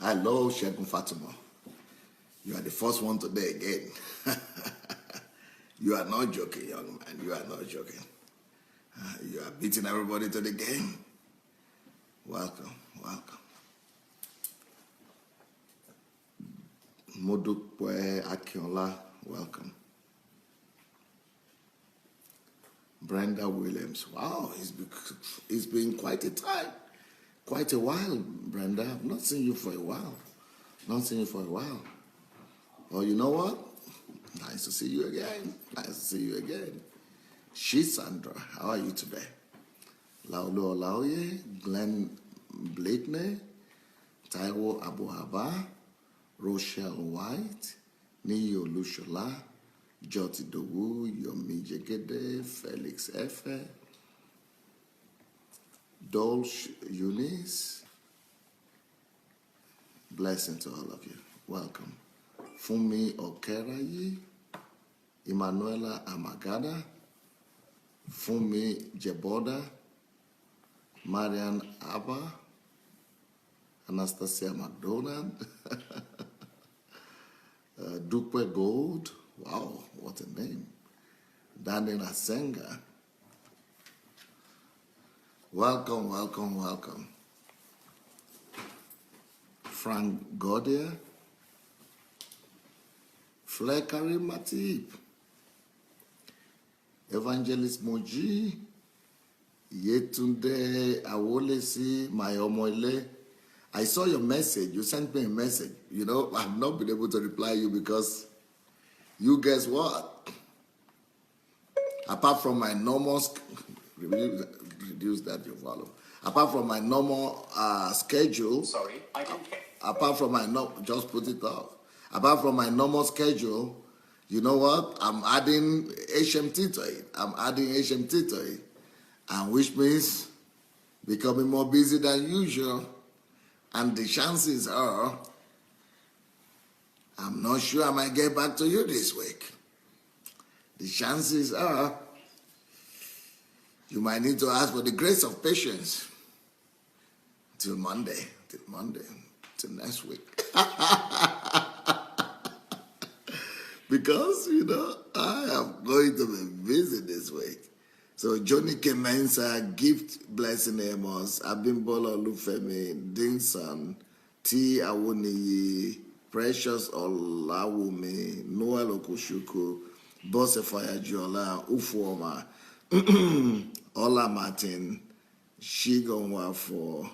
Hello, Shegun Fatima. You are the first one today again. You are not joking, young man. You are not joking. You are beating everybody to the game. Welcome, welcome. Modukwe Akinola, welcome. Brenda Williams, wow, it's been quite a time. Quite a while, Brenda. I've not seen you for a while. Oh, you know what? Nice to see you again. She's Sandra. How are you today? Laulu Olaoye, Glenn Blakeney, Taiwo Abuhaba, Rochelle White, Niyo Lushola, Joti Dowu, Yomi Jegede, Felix Efe, Dolce Eunice. Blessing to all of you. Welcome. Fumi Okerayi, Emanuela Amagada, Fumi Jeboda, Marian Abba, Anastasia McDonald, Dupe Gold, wow, what a name. Daniel Asenga. Welcome. Frank Godier, Flekari Matip, Evangelist Moji, Yetunde Awolesi, Mayomoile. I saw your message. You sent me a message. You know, I've not been able to reply you because you guess what? Apart from my normal, reduce that you follow. Apart from my normal schedule. Sorry, I didn't get. Apart from my just put it off. Apart from my normal schedule, you know what? I'm adding HMT to it. And which means becoming more busy than usual. And the chances are, I'm not sure I might get back to you this week. The chances are, you might need to ask for the grace of patience till Monday, till next week. Because, you know, I am going to be busy this week. So, Johnny Kemensa, Gift Blessing Amos, Abimbola Olufemi, Dinson, T. Awoniyi, Precious Olawumi, Noel Okushuku, Bose Fayajiola, Ufuoma, Ola Martin, Shigonwa for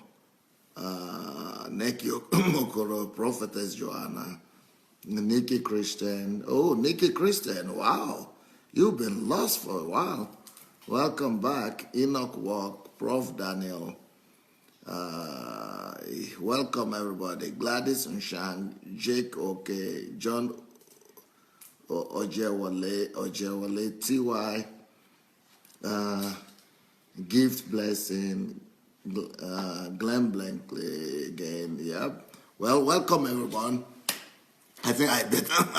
Neki Okoro, Prophetess Joanna, Nikki Christian. Oh, Nikki Christian, wow. You've been lost for a while. Welcome back. Enoch Walk, Prof. Daniel. Welcome, everybody. Gladys Unshan, Jake Oke, John Ojewale, T.Y., Gift Blessing, Glenn Blankley again. Yep. Well, welcome everyone. I think I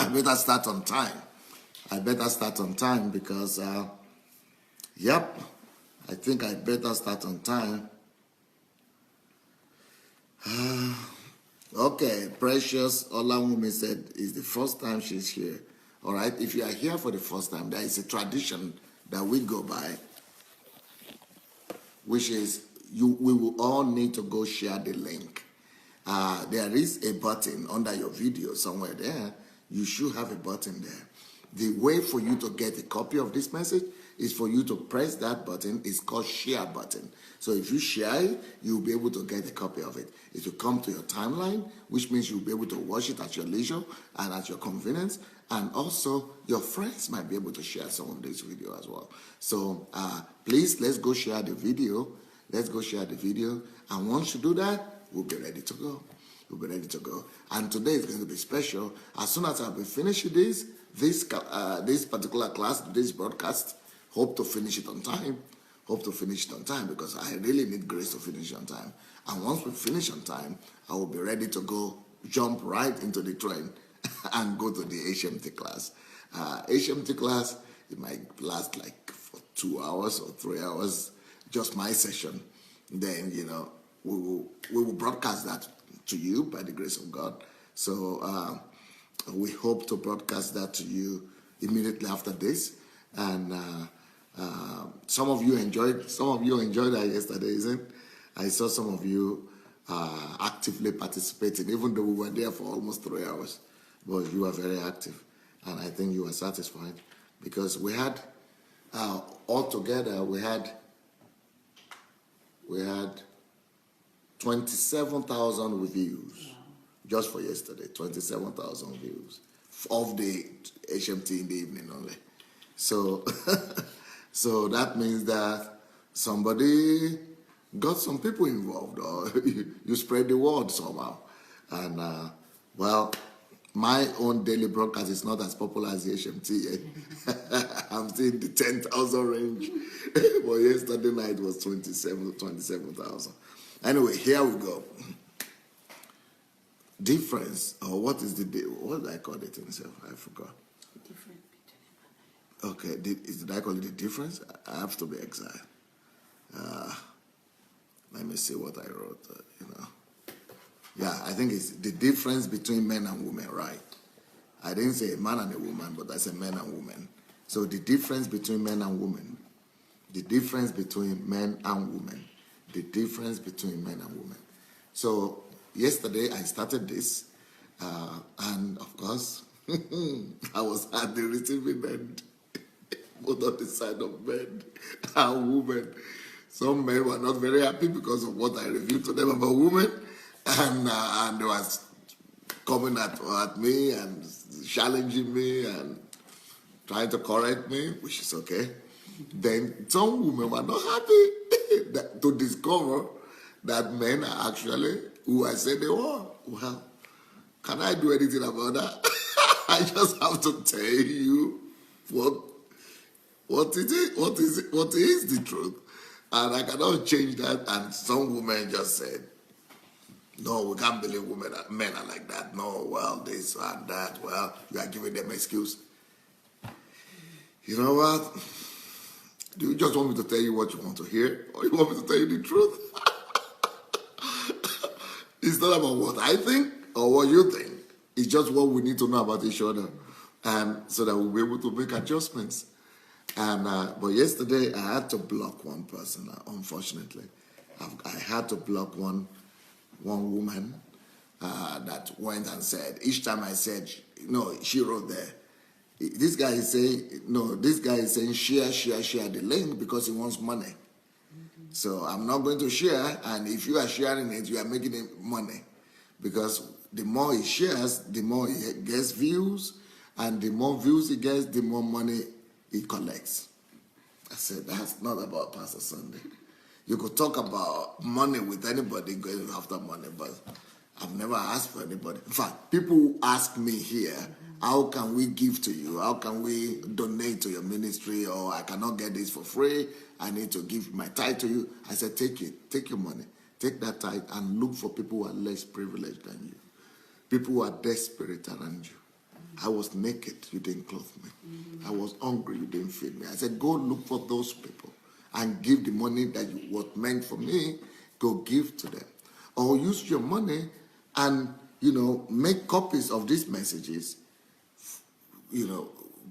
better start on time. Because yep, I think I better start on time. Okay, Precious Olawumi said it's the first time she's here. All right, if you are here for the first time, there is a tradition that we go by, which is we will all need to go share the link. There is a button under your video somewhere there. You should have a button there. The way for you to get a copy of this message is for you to press that button. It's called share button. So if you share it, you'll be able to get a copy of it. It will come to your timeline, which means you'll be able to watch it at your leisure and at your convenience. And also, your friends might be able to share some of this video as well. So please, let's go share the video. And once you do that, we'll be ready to go. And today is going to be special. As soon as I'll be finishing this particular class, this broadcast, hope to finish it on time because I really need grace to finish on time. And once we finish on time, I will be ready to go jump right into the train and go to the HMT class. HMT class, it might last like for 2 hours or 3 hours, just my session. Then, you know, we will broadcast that to you by the grace of God. So we hope to broadcast that to you immediately after this. And some of you enjoyed that yesterday, isn't it? I saw some of you actively participating, even though we were there for almost 3 hours. But you were very active, and I think you were satisfied because we had altogether we had 27,000 views just for yesterday. 27,000 views of the HMT in the evening only. So, so that means that somebody got some people involved, or you spread the word somehow. And well, my own daily broadcast is not as popular as the HMT yet. I'm still in the 10,000 range. But yesterday night was 27,000. Anyway, here we go. Difference, or what did I call it in itself? I forgot. Difference between. Okay, did I call it the difference? I have to be exact. Let me see what I wrote, Yeah, I think it's the difference between men and women, right? I didn't say a man and a woman, but I said men and women. So the difference between men and women. The difference between men and women. The difference between men and women. So yesterday I started this, and of course, I was at the receiving end, both on the side of men and women. Some men were not very happy because of what I revealed to them about women, and they was coming at me and challenging me and trying to correct me, which is okay. Then some women were not happy to discover that men are actually who I said they were. Well, can I do anything about that? I just have to tell you what is the truth. And I cannot change that. And some women just said, no, we can't believe men are like that. No, well, this and that. Well, you are giving them excuse. You know what? Do you just want me to tell you what you want to hear? Or you want me to tell you the truth? It's not about what I think or what you think. It's just what we need to know about each other. And so that we'll be able to make adjustments. And but yesterday I had to block one person. Unfortunately, I had to block one woman that went and said. Each time I said no, she wrote there. This guy is saying no. This guy is saying share the link because he wants money. So I'm not going to share. And if you are sharing it, you are making it money, because the more he shares, the more he gets views, and the more views he gets, the more money he collects. I said, that's not about Pastor Sunday. You could talk about money with anybody going after money, but I've never asked for anybody. In fact, people ask me here, how can we give to you? How can we donate to your ministry? Or I cannot get this for free. I need to give my tithe to you. I said, take it. Take your money. Take that tithe and look for people who are less privileged than you. People who are desperate around you. I was naked, you didn't clothe me. I was hungry, you didn't feed me. I said, go look for those people and give the money that was meant for me, go give to them. Or use your money and, make copies of these messages,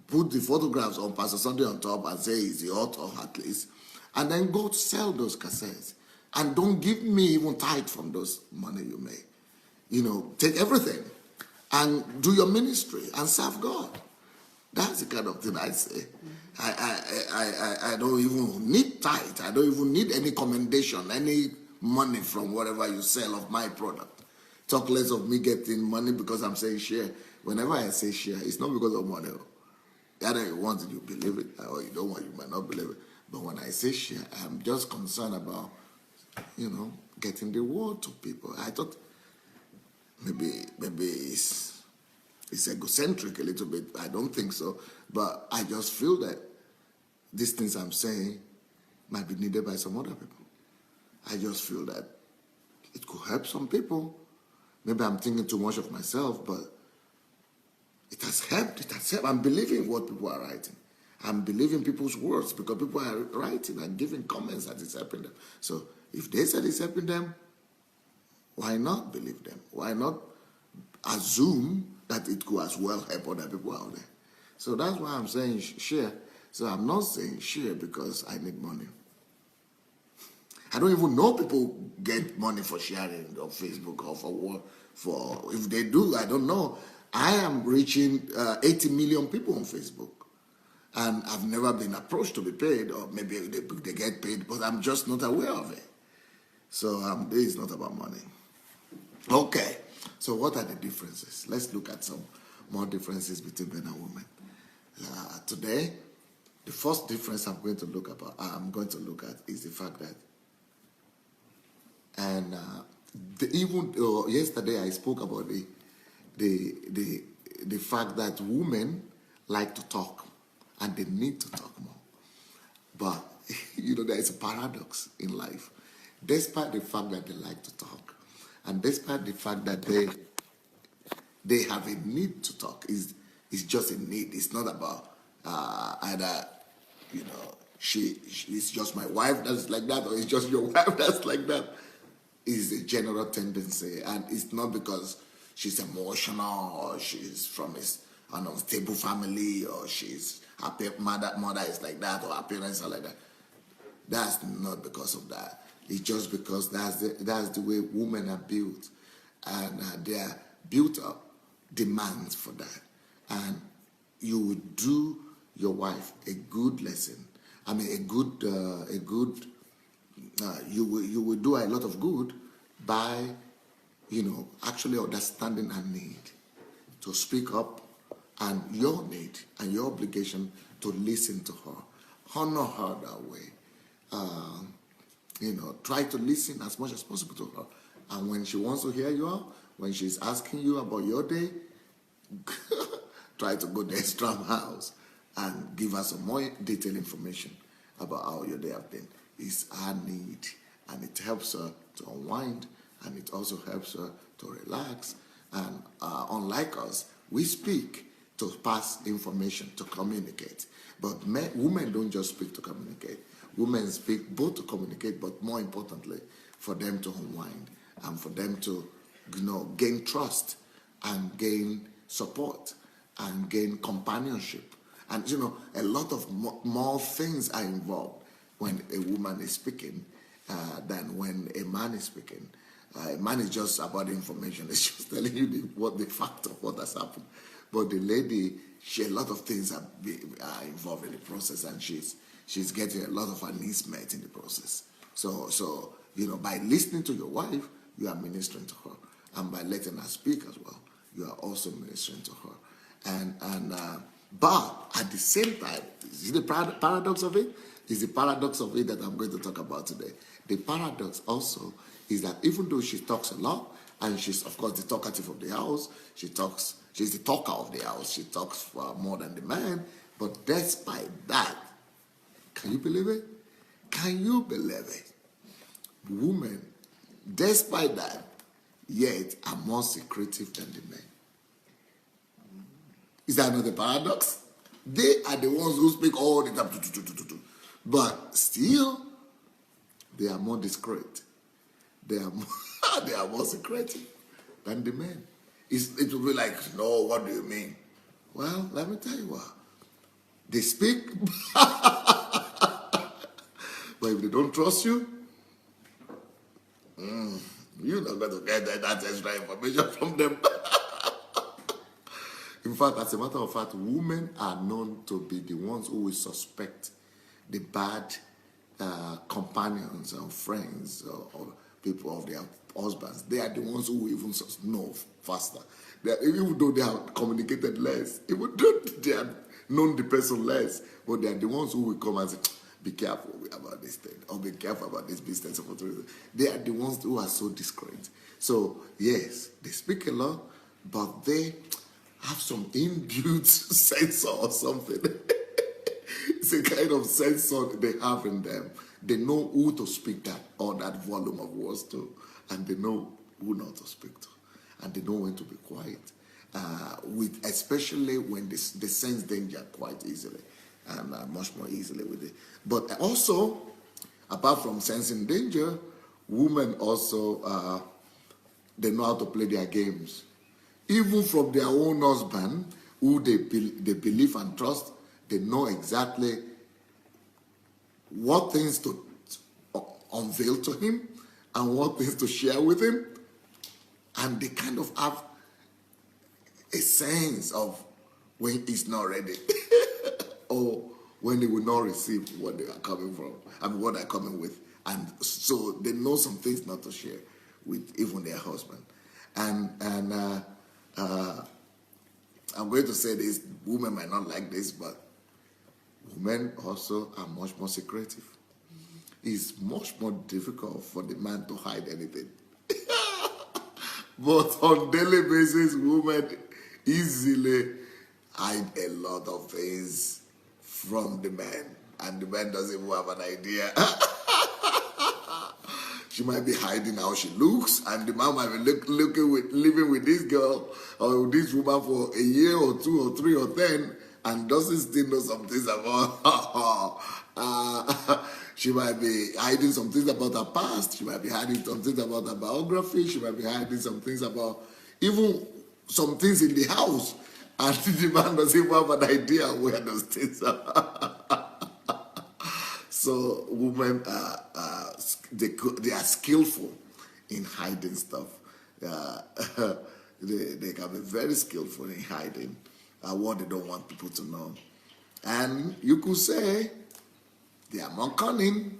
put the photographs on Pastor Sunday on top and say he's the author at least, and then go to sell those cassettes. And don't give me even tithe from those money you make. Take everything and do your ministry and serve God. That's the kind of thing I say. I don't even need tithe. I don't even need any commendation, any money from whatever you sell of my product. Talk less of me getting money because I'm saying share. Whenever I say share, it's not because of money. Either you want it, you believe it, or you don't want it, you might not believe it. But when I say share, I'm just concerned about, getting the word to people. I thought maybe it's egocentric a little bit. I don't think so. But I just feel that these things I'm saying might be needed by some other people. I just feel that it could help some people. Maybe I'm thinking too much of myself, but it has helped. It has helped. I'm believing what people are writing. I'm believing people's words because people are writing and giving comments that it's helping them. So if they said it's helping them, Why not believe them? Why not assume that it could as well help other people out there? So that's why I'm saying share. So I'm not saying share because I need money. I don't even know people get money for sharing on Facebook or for what. For if they do, I don't know. I am reaching 80 million people on Facebook, and I've never been approached to be paid, or maybe they get paid, but I'm just not aware of it. So this is not about money. Okay. So what are the differences? Let's look at some more differences between men and women. Today, the first difference I'm going to look at is the fact that, and even yesterday I spoke about the fact that women like to talk and they need to talk more. But there is a paradox in life. Despite the fact that they like to talk, and despite the fact that they have a need to talk, it's just a need. It's not about either she's just my wife that's like that, or it's just your wife that's like that. Is a general tendency, and it's not because she's emotional or she's from an unstable family or her mother is like that or her parents are like that. That's not because of that. It's just because that's the way women are built, and they are built up demands for that. And you would do your wife a good lesson. I mean, you will do a lot of good by, actually understanding her need to speak up, and your need and your obligation to listen to her, honor her that way. Try to listen as much as possible to her. And when she wants to hear you out, when she's asking you about your day, try to go the extra miles and give her some more detailed information about how your day has been. It's her need, and it helps her to unwind, and it also helps her to relax. And unlike us, we speak to pass information, to communicate. But women don't just speak to communicate. Women speak both to communicate, but more importantly, for them to unwind and for them to, gain trust and gain support and gain companionship. And, a lot of more things are involved when a woman is speaking than when a man is speaking. A man is just about the information. It's just telling you the fact of what has happened. But the lady, a lot of things are involved in the process, and she's getting a lot of her needs met in the process. So by listening to your wife, you are ministering to her, and by letting her speak as well, you are also ministering to her. But at the same time, see the paradox of it? Is the paradox of it that I'm going to talk about today. The paradox also is that even though she talks a lot, and she's, of course, the talkative of the house, she's the talker of the house, she talks more than the man, but despite that, can you believe it? Can you believe it? Women, despite that, yet are more secretive than the men. Is that not a paradox? They are the ones who speak all the time. But still, they are more discreet. They are more secretive than the men. It will be like, no, what do you mean? Well, let me tell you what. They speak, but if they don't trust you, you're not going to get that extra information from them. In fact, as a matter of fact, women are known to be the ones who will suspect the bad companions or friends or people of their husbands. They are the ones who will even know faster. Even though they have communicated less, even though they have known the person less, but they are the ones who will come and say, be careful about this thing, or be careful about this business opportunity. They are the ones who are so discreet. So, yes, they speak a lot, but they have some inbuilt sensor or something. It's a kind of sensor they have in them. They know who to speak that or that volume of words to, and they know who not to speak to, and they know when to be quiet. Especially when they sense danger quite easily, and much more easily with it. But also, apart from sensing danger, women also they know how to play their games. Even from their own husband, who they believe and trust, they know exactly what things to unveil to him and what things to share with him. And they kind of have a sense of when he's not ready or when they will not receive what they are coming from, I mean, what they're coming with. And so they know some things not to share with even their husband. And I'm going to say this, women might not like this, but women also are much more secretive. It's much more difficult for the man to hide anything. But on daily basis, women easily hide a lot of things from the man, and the man doesn't even have an idea. She might be hiding how she looks, and the man might be living with this girl or this woman for a year or 2 or 3 or 10, and doesn't still know some things about her. She might be hiding some things about her past. She might be hiding some things about her biography. She might be hiding some things about even some things in the house. And the man doesn't even have an idea where those things are. So women, they are skillful in hiding stuff. They can be very skillful in hiding what they don't want people to know. And you could say they are more cunning.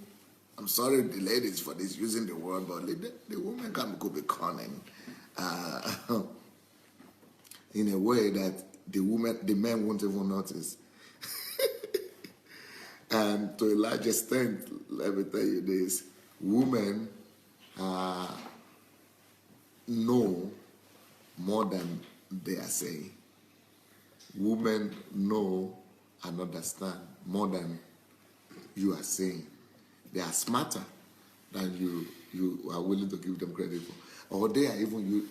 I'm sorry, the ladies, for this using the word, but the women could be cunning in a way that the men won't even notice. And to a large extent, let me tell you this: women know more than they are saying. Women know and understand more than you are saying. They are smarter than you are willing to give them credit for, or they are even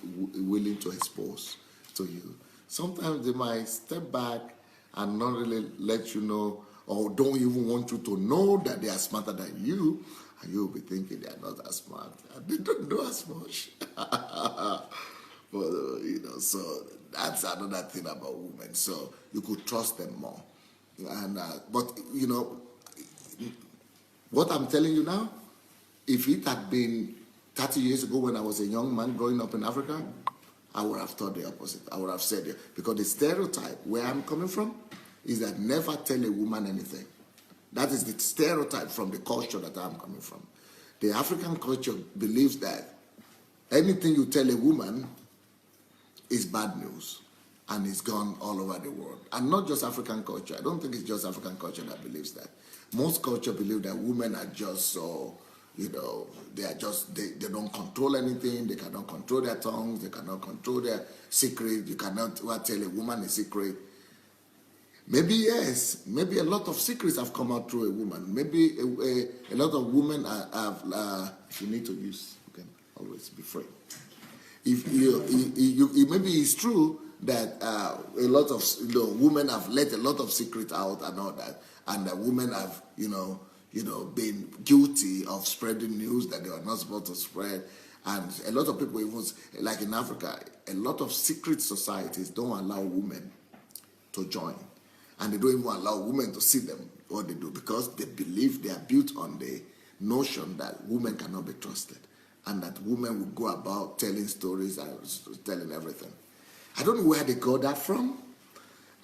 willing to expose to you. Sometimes they might step back and not really let you know, or don't even want you to know that they are smarter than you, and you'll be thinking they are not as smart, and they don't know as much. But so that's another thing about women. So you could trust them more. And but what I'm telling you now, if it had been 30 years ago when I was a young man growing up in Africa, I would have thought the opposite. I would have said it. Because the stereotype where I'm coming from is that never tell a woman anything. That is the stereotype from the culture that I'm coming from. The African culture believes that anything you tell a woman is bad news, and it's gone all over the world. And not just African culture. I don't think it's just African culture that believes that. Most culture believe that women are just so, they are just, they don't control anything. They cannot control their tongues. They cannot control their secret. You cannot tell a woman a secret. Maybe yes. Maybe a lot of secrets have come out through a woman. Maybe a lot of women have, if you need to use, you can always be free. If maybe it's true that a lot of women have let a lot of secrets out and all that, and that women have been guilty of spreading news that they are not supposed to spread. And a lot of people, even like in Africa, a lot of secret societies don't allow women to join, and they don't even allow women to see them what they do, because they believe they are built on the notion that women cannot be trusted, and that women will go about telling stories and telling everything. I don't know where they got that from.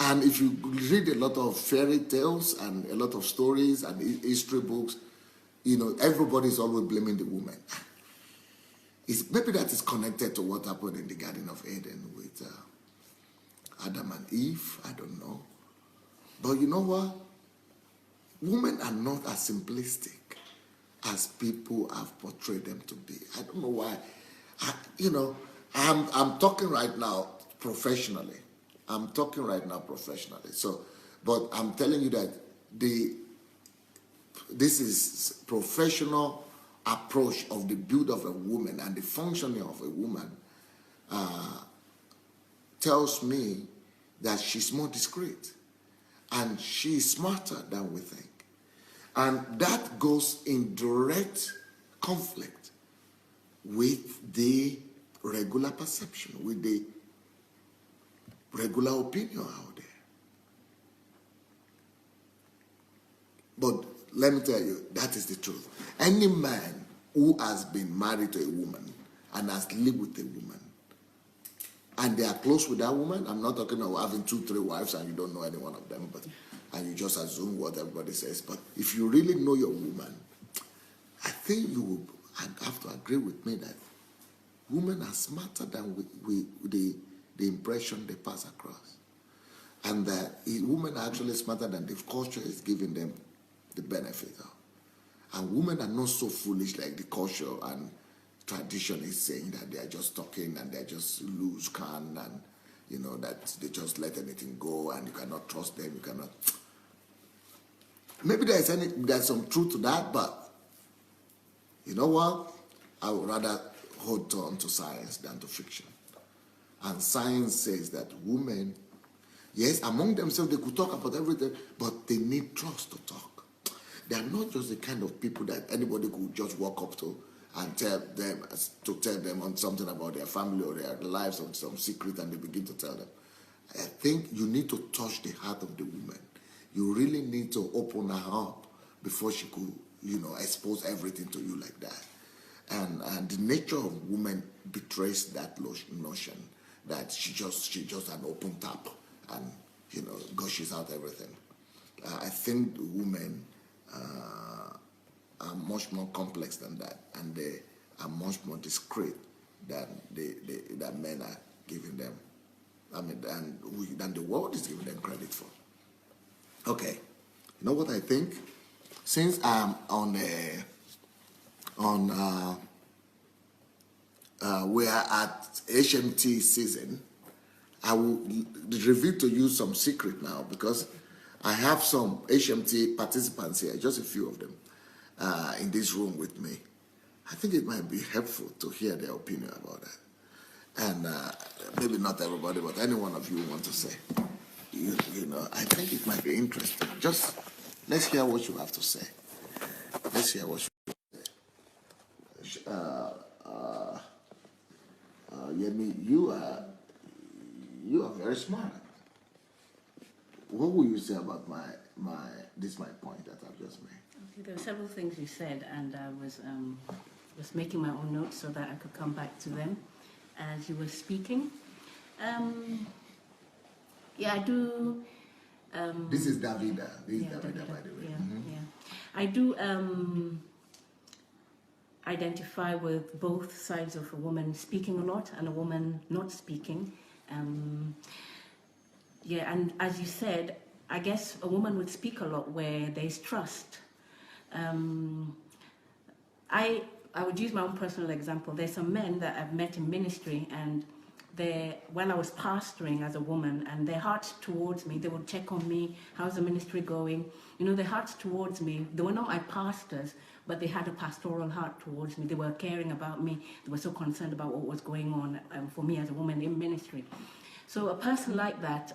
And if you read a lot of fairy tales and a lot of stories and history books, everybody's always blaming the woman. Maybe that is connected to what happened in the Garden of Eden with Adam and Eve. I don't know. But you know what? Women are not as simplistic as people have portrayed them to be. I don't know why. I'm talking right now professionally. So, but I'm telling you that this is professional approach of the build of a woman and the functioning of a woman tells me that she's more discreet and she's smarter than we think. And that goes in direct conflict with the regular perception, with the regular opinion out there. But let me tell you, that is the truth. Any man who has been married to a woman and has lived with a woman, and they are close with that woman, I'm not talking about having 2-3 wives and you don't know any one of them, but and you just assume what everybody says. But if you really know your woman, I think you will have to agree with me that women are smarter than the impression they pass across. And that women are actually smarter than the culture is giving them the benefit of. And women are not so foolish like the culture and tradition is saying, that they are just talking and they're just loose can, and you know that they just let anything go and you cannot trust them, you cannot. Maybe there's some truth to that, but you know what? I would rather hold on to science than to fiction. And science says that women, yes, among themselves they could talk about everything, but they need trust to talk. They are not just the kind of people that anybody could just walk up to and tell them on something about their family or their lives or some secret, and they begin to tell them. I think you need to touch the heart of the woman. You really need to open her up before she could, expose everything to you like that. And the nature of women betrays that notion that she just an open tap and gushes out everything. I think women are much more complex than that, and they are much more discreet than that men are giving them. Than the world is giving them credit for. Okay, you know what I think? Since I'm we are at HMT season, I will reveal to you some secret now, because I have some HMT participants here, just a few of them, in this room with me. I think it might be helpful to hear their opinion about that. And maybe not everybody, but any one of you want to say. I think it might be interesting. Just let's hear what you have to say. Let's hear what you have to say. Yemi, you are very smart. What will you say about my point that I've just made? Okay, there were several things you said, and I was making my own notes so that I could come back to them as you were speaking. I do. This is Davida. This is Davida, by the way. I do identify with both sides of a woman speaking a lot and a woman not speaking. And as you said, I guess a woman would speak a lot where there's trust. I would use my own personal example. There's some men that I've met in ministry, and when I was pastoring as a woman, and their hearts towards me, they would check on me, how's the ministry going? Their hearts towards me, they were not my pastors, but they had a pastoral heart towards me. They were caring about me. They were so concerned about what was going on for me as a woman in ministry. So a person like that,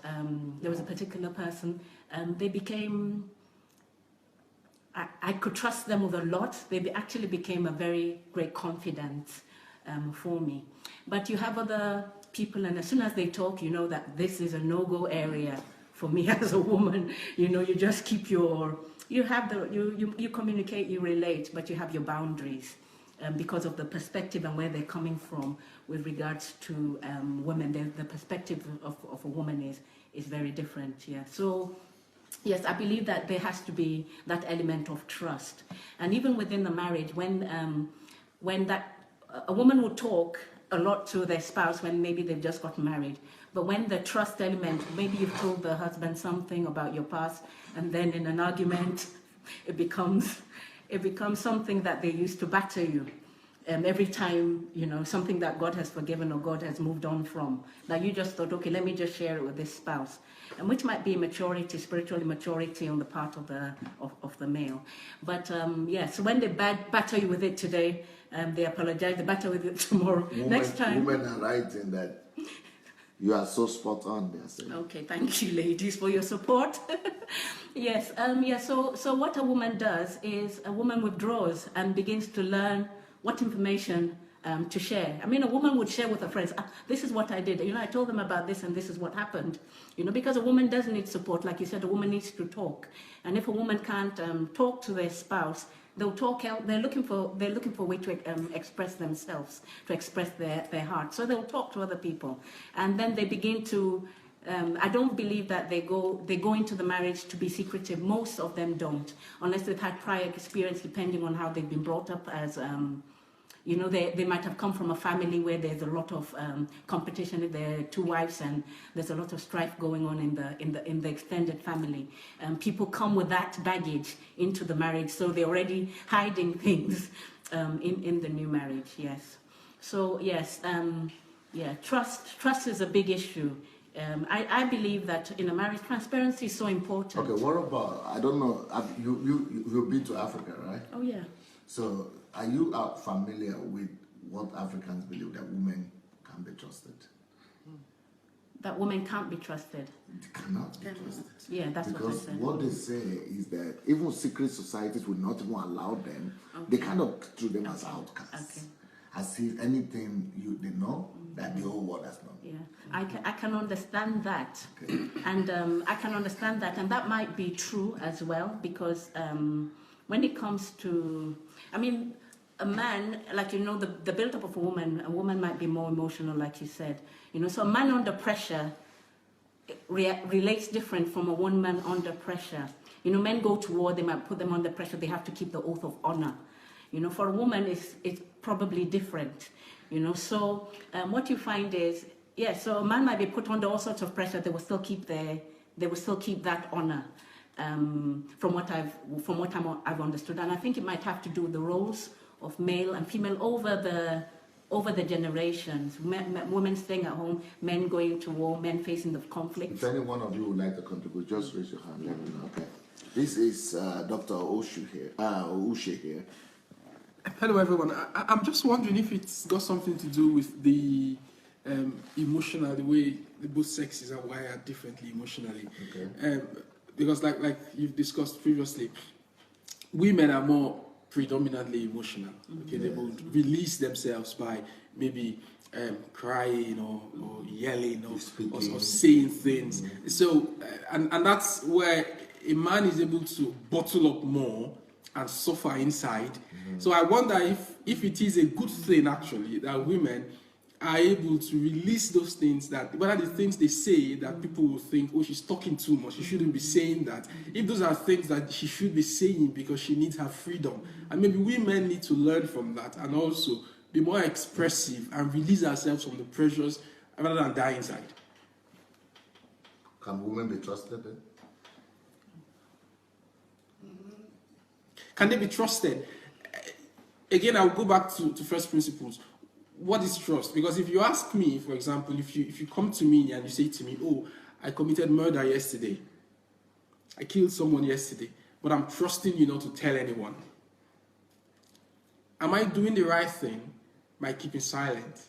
there was a particular person, they became, I could trust them with a lot. They actually became a very great confidant for me. But you have other people, and as soon as they talk, you know that this is a no-go area for me as a woman. You just keep you communicate, you relate, but you have your boundaries because of the perspective and where they're coming from with regards to women. The perspective of a woman is very different. Yeah. So yes, I believe that there has to be that element of trust, and even within the marriage, when a woman will talk a lot to their spouse when maybe they've just gotten married. But when the trust element, maybe you've told the husband something about your past, and then in an argument, it becomes something that they use to batter you. Every time, something that God has forgiven or God has moved on from. Now you just thought, okay, let me just share it with this spouse. And which might be maturity, spiritual immaturity on the part of the male. But so when they batter you with it today, they apologize, they batter with it tomorrow. Next time. Women are right in that. You are so spot on there. Saying. Okay, thank you, ladies, for your support. Yes, so what a woman does is a woman withdraws and begins to learn what information to share. I mean, a woman would share with her friends, this is what I did. You know, I told them about this and this is what happened. You know, because a woman does need support. Like you said, a woman needs to talk. And if a woman can't talk to their spouse, they'll talk out. They're looking for a way to express themselves, to express their heart. So they'll talk to other people. And then they begin to, I don't believe that they go into the marriage to be secretive. Most of them don't, unless they've had prior experience, depending on how they've been brought up as, you know, they might have come from a family where there's a lot of competition with their two wives, and there's a lot of strife going on in the extended family. People come with that baggage into the marriage, so they're already hiding things in the new marriage. Yes. So yes, yeah, trust is a big issue. I believe that in a marriage, transparency is so important. Okay, what about, I don't know, you've been to Africa, right? Oh yeah. So are you familiar with what Africans believe that women can be trusted? That women can't be trusted. They cannot be trusted. Yeah, that's what I because said. what they say is that even secret societies will not even allow them. They kind of treat them as outcasts. Okay. As if anything they know that the whole world has known. Yeah, I can understand that, Okay. and I can understand that, and that might be true as well, because when it comes to, I mean, a man, like, you know, the build-up of a woman might be more emotional, like you said, you know, so a man under pressure relates different from a woman under pressure. You know, men go to war, they might put them under pressure, they have to keep the oath of honor. You know, for a woman, it's probably different. You know, so what you find is, yeah, so a man might be put under all sorts of pressure. They will still keep that honor. From what I've understood, and I think it might have to do with the roles of male and female over the generations. Women staying at home, men going to war, men facing the conflict. If any one of you would like to contribute, just raise your hand. Let me know. Okay. This is Dr. Ushe here. Hello, everyone. I'm just wondering if it's got something to do with the emotional, the way the both sexes are wired differently emotionally. Okay. Because, like you've discussed previously, women are more predominantly emotional. Okay, they will release themselves by maybe crying or yelling or saying things. So, and that's where a man is able to bottle up more and suffer inside. So I wonder if it is a good thing actually that women are able to release those things, that whether the things they say that people will think, oh, she's talking too much, she shouldn't be saying that, if those are things that she should be saying because she needs her freedom. And maybe women need to learn from that and also be more expressive and release ourselves from the pressures rather than die inside. Can women be trusted then? Can they be trusted? Again, I'll go back to first principles. What is trust? Because if you ask me, for example, if you come to me and you say to me, oh, I committed murder yesterday, I killed someone yesterday, but I'm trusting you not to tell anyone. Am I doing the right thing by keeping silent?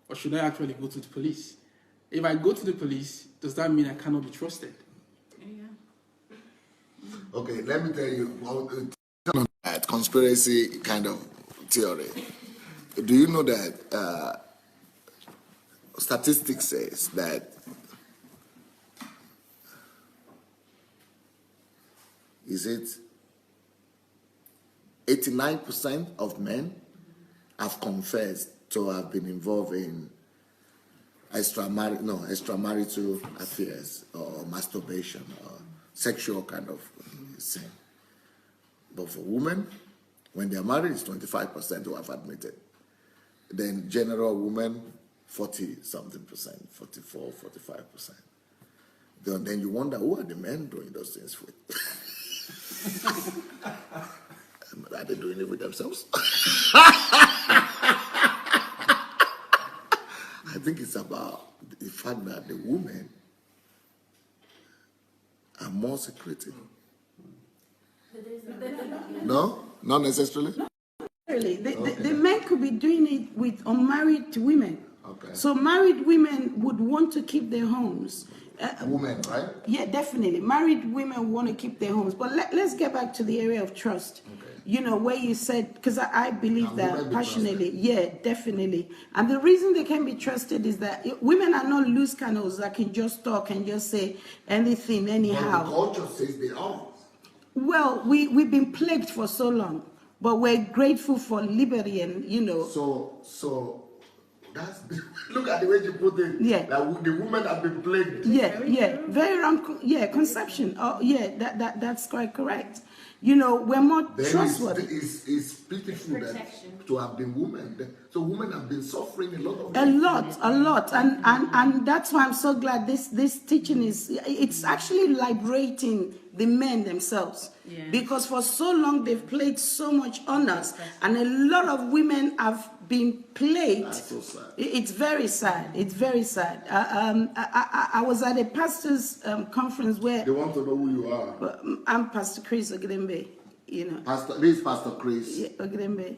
Or should I actually go to the police? If I go to the police, does that mean I cannot be trusted? Yeah. Okay, let me tell you that conspiracy kind of theory. Do you know that statistics says that is it 89% of men have confessed to have been involved in extramarital affairs or masturbation or sexual kind of sin. But for women, when they're married, it's 25% who have admitted. Then general women, 40-something%, 44, 45%. Then you wonder, who are the men doing those things with? Are they doing it with themselves? I think it's about the fact that the women are more secretive. No? Not necessarily? Really, the men could be doing it with unmarried women. Okay. So married women would want to keep their homes. Women, right? Yeah, definitely. Married women want to keep their homes. But let's get back to the area of trust. Okay. where you said, because I believe Can that women be passionately, yeah, definitely. And the reason they can be trusted is that women are not loose cannons that can just talk and just say anything, But anyhow. the culture says they are. Well, we've been plagued for so long, but we're grateful for liberty and, So that's look at the way you put it. Yeah. That the women have been plagued. Yeah, very wrong. Yeah, conception. Oh, yeah, that's quite correct. We're more Then trustworthy. it's pitiful Protection. that to have been women. So women have been suffering a lot of A lot, and that's why I'm so glad this teaching it's actually liberating the men themselves. Yeah. Because for so long they've played so much on us, and a lot of women have been played. That's so sad. It's very sad. It's very sad. I was at a pastor's conference where They want to know who you are. I'm Pastor Chris Ogdembe. This is Pastor Chris. Yeah, Ogdembe.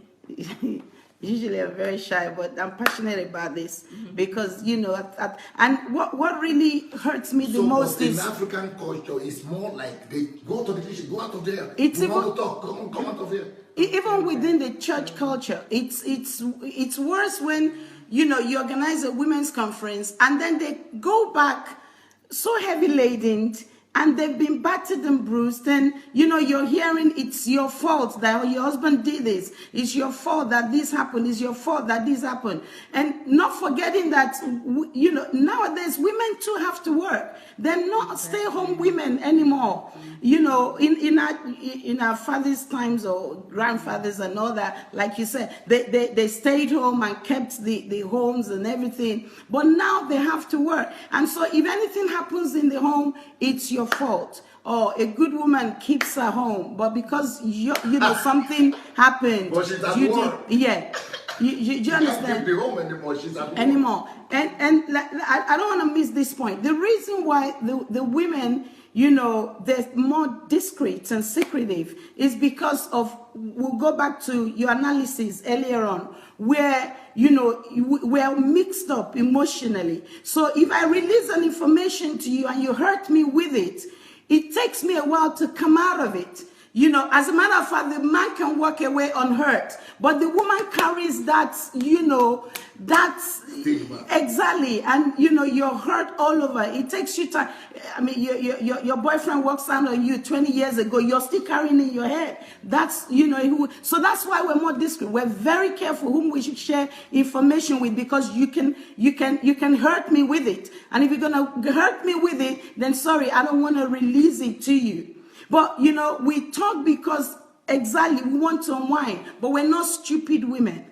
Usually I'm very shy, but I'm passionate about this because and what really hurts me the most but is in African culture, it's more like they go to the kitchen, go out of there. It's we even- want to talk. Come out of here. even within the church culture. It's worse when you organize a women's conference and then they go back so heavy laden. And they've been battered and bruised, and you're hearing it's your fault that your husband did this. It's your fault that this happened. It's your fault that this happened. And not forgetting that nowadays women too have to work. They're not stay-home women anymore. In our fathers' times or grandfathers and all that, like you said, they stayed home and kept the homes and everything. But now they have to work, and so if anything happens in the home, it's your fault. Or a good woman keeps her home, but because something happened, But she's at you work. did, yeah. You Can't understand? keep the home anymore. She's at work. Anymore. And I don't want to miss this point. The reason why the women, they're more discreet and secretive is because of, we'll go back to your analysis earlier on, where, we're mixed up emotionally. So if I release an information to you and you hurt me with it, it takes me a while to come out of it. As a matter of fact, the man can walk away unhurt, but the woman carries that, that's Stigma. exactly, and you're hurt all over. It takes you time. I mean, your boyfriend walks out on you 20 years ago. You're still carrying in your head. That's so that's why we're more discreet. We're very careful whom we should share information with, because you can hurt me with it, and if you're gonna hurt me with it, then sorry, I don't want to release it to you. But, we talk because exactly we want to unwind, but we're not stupid women.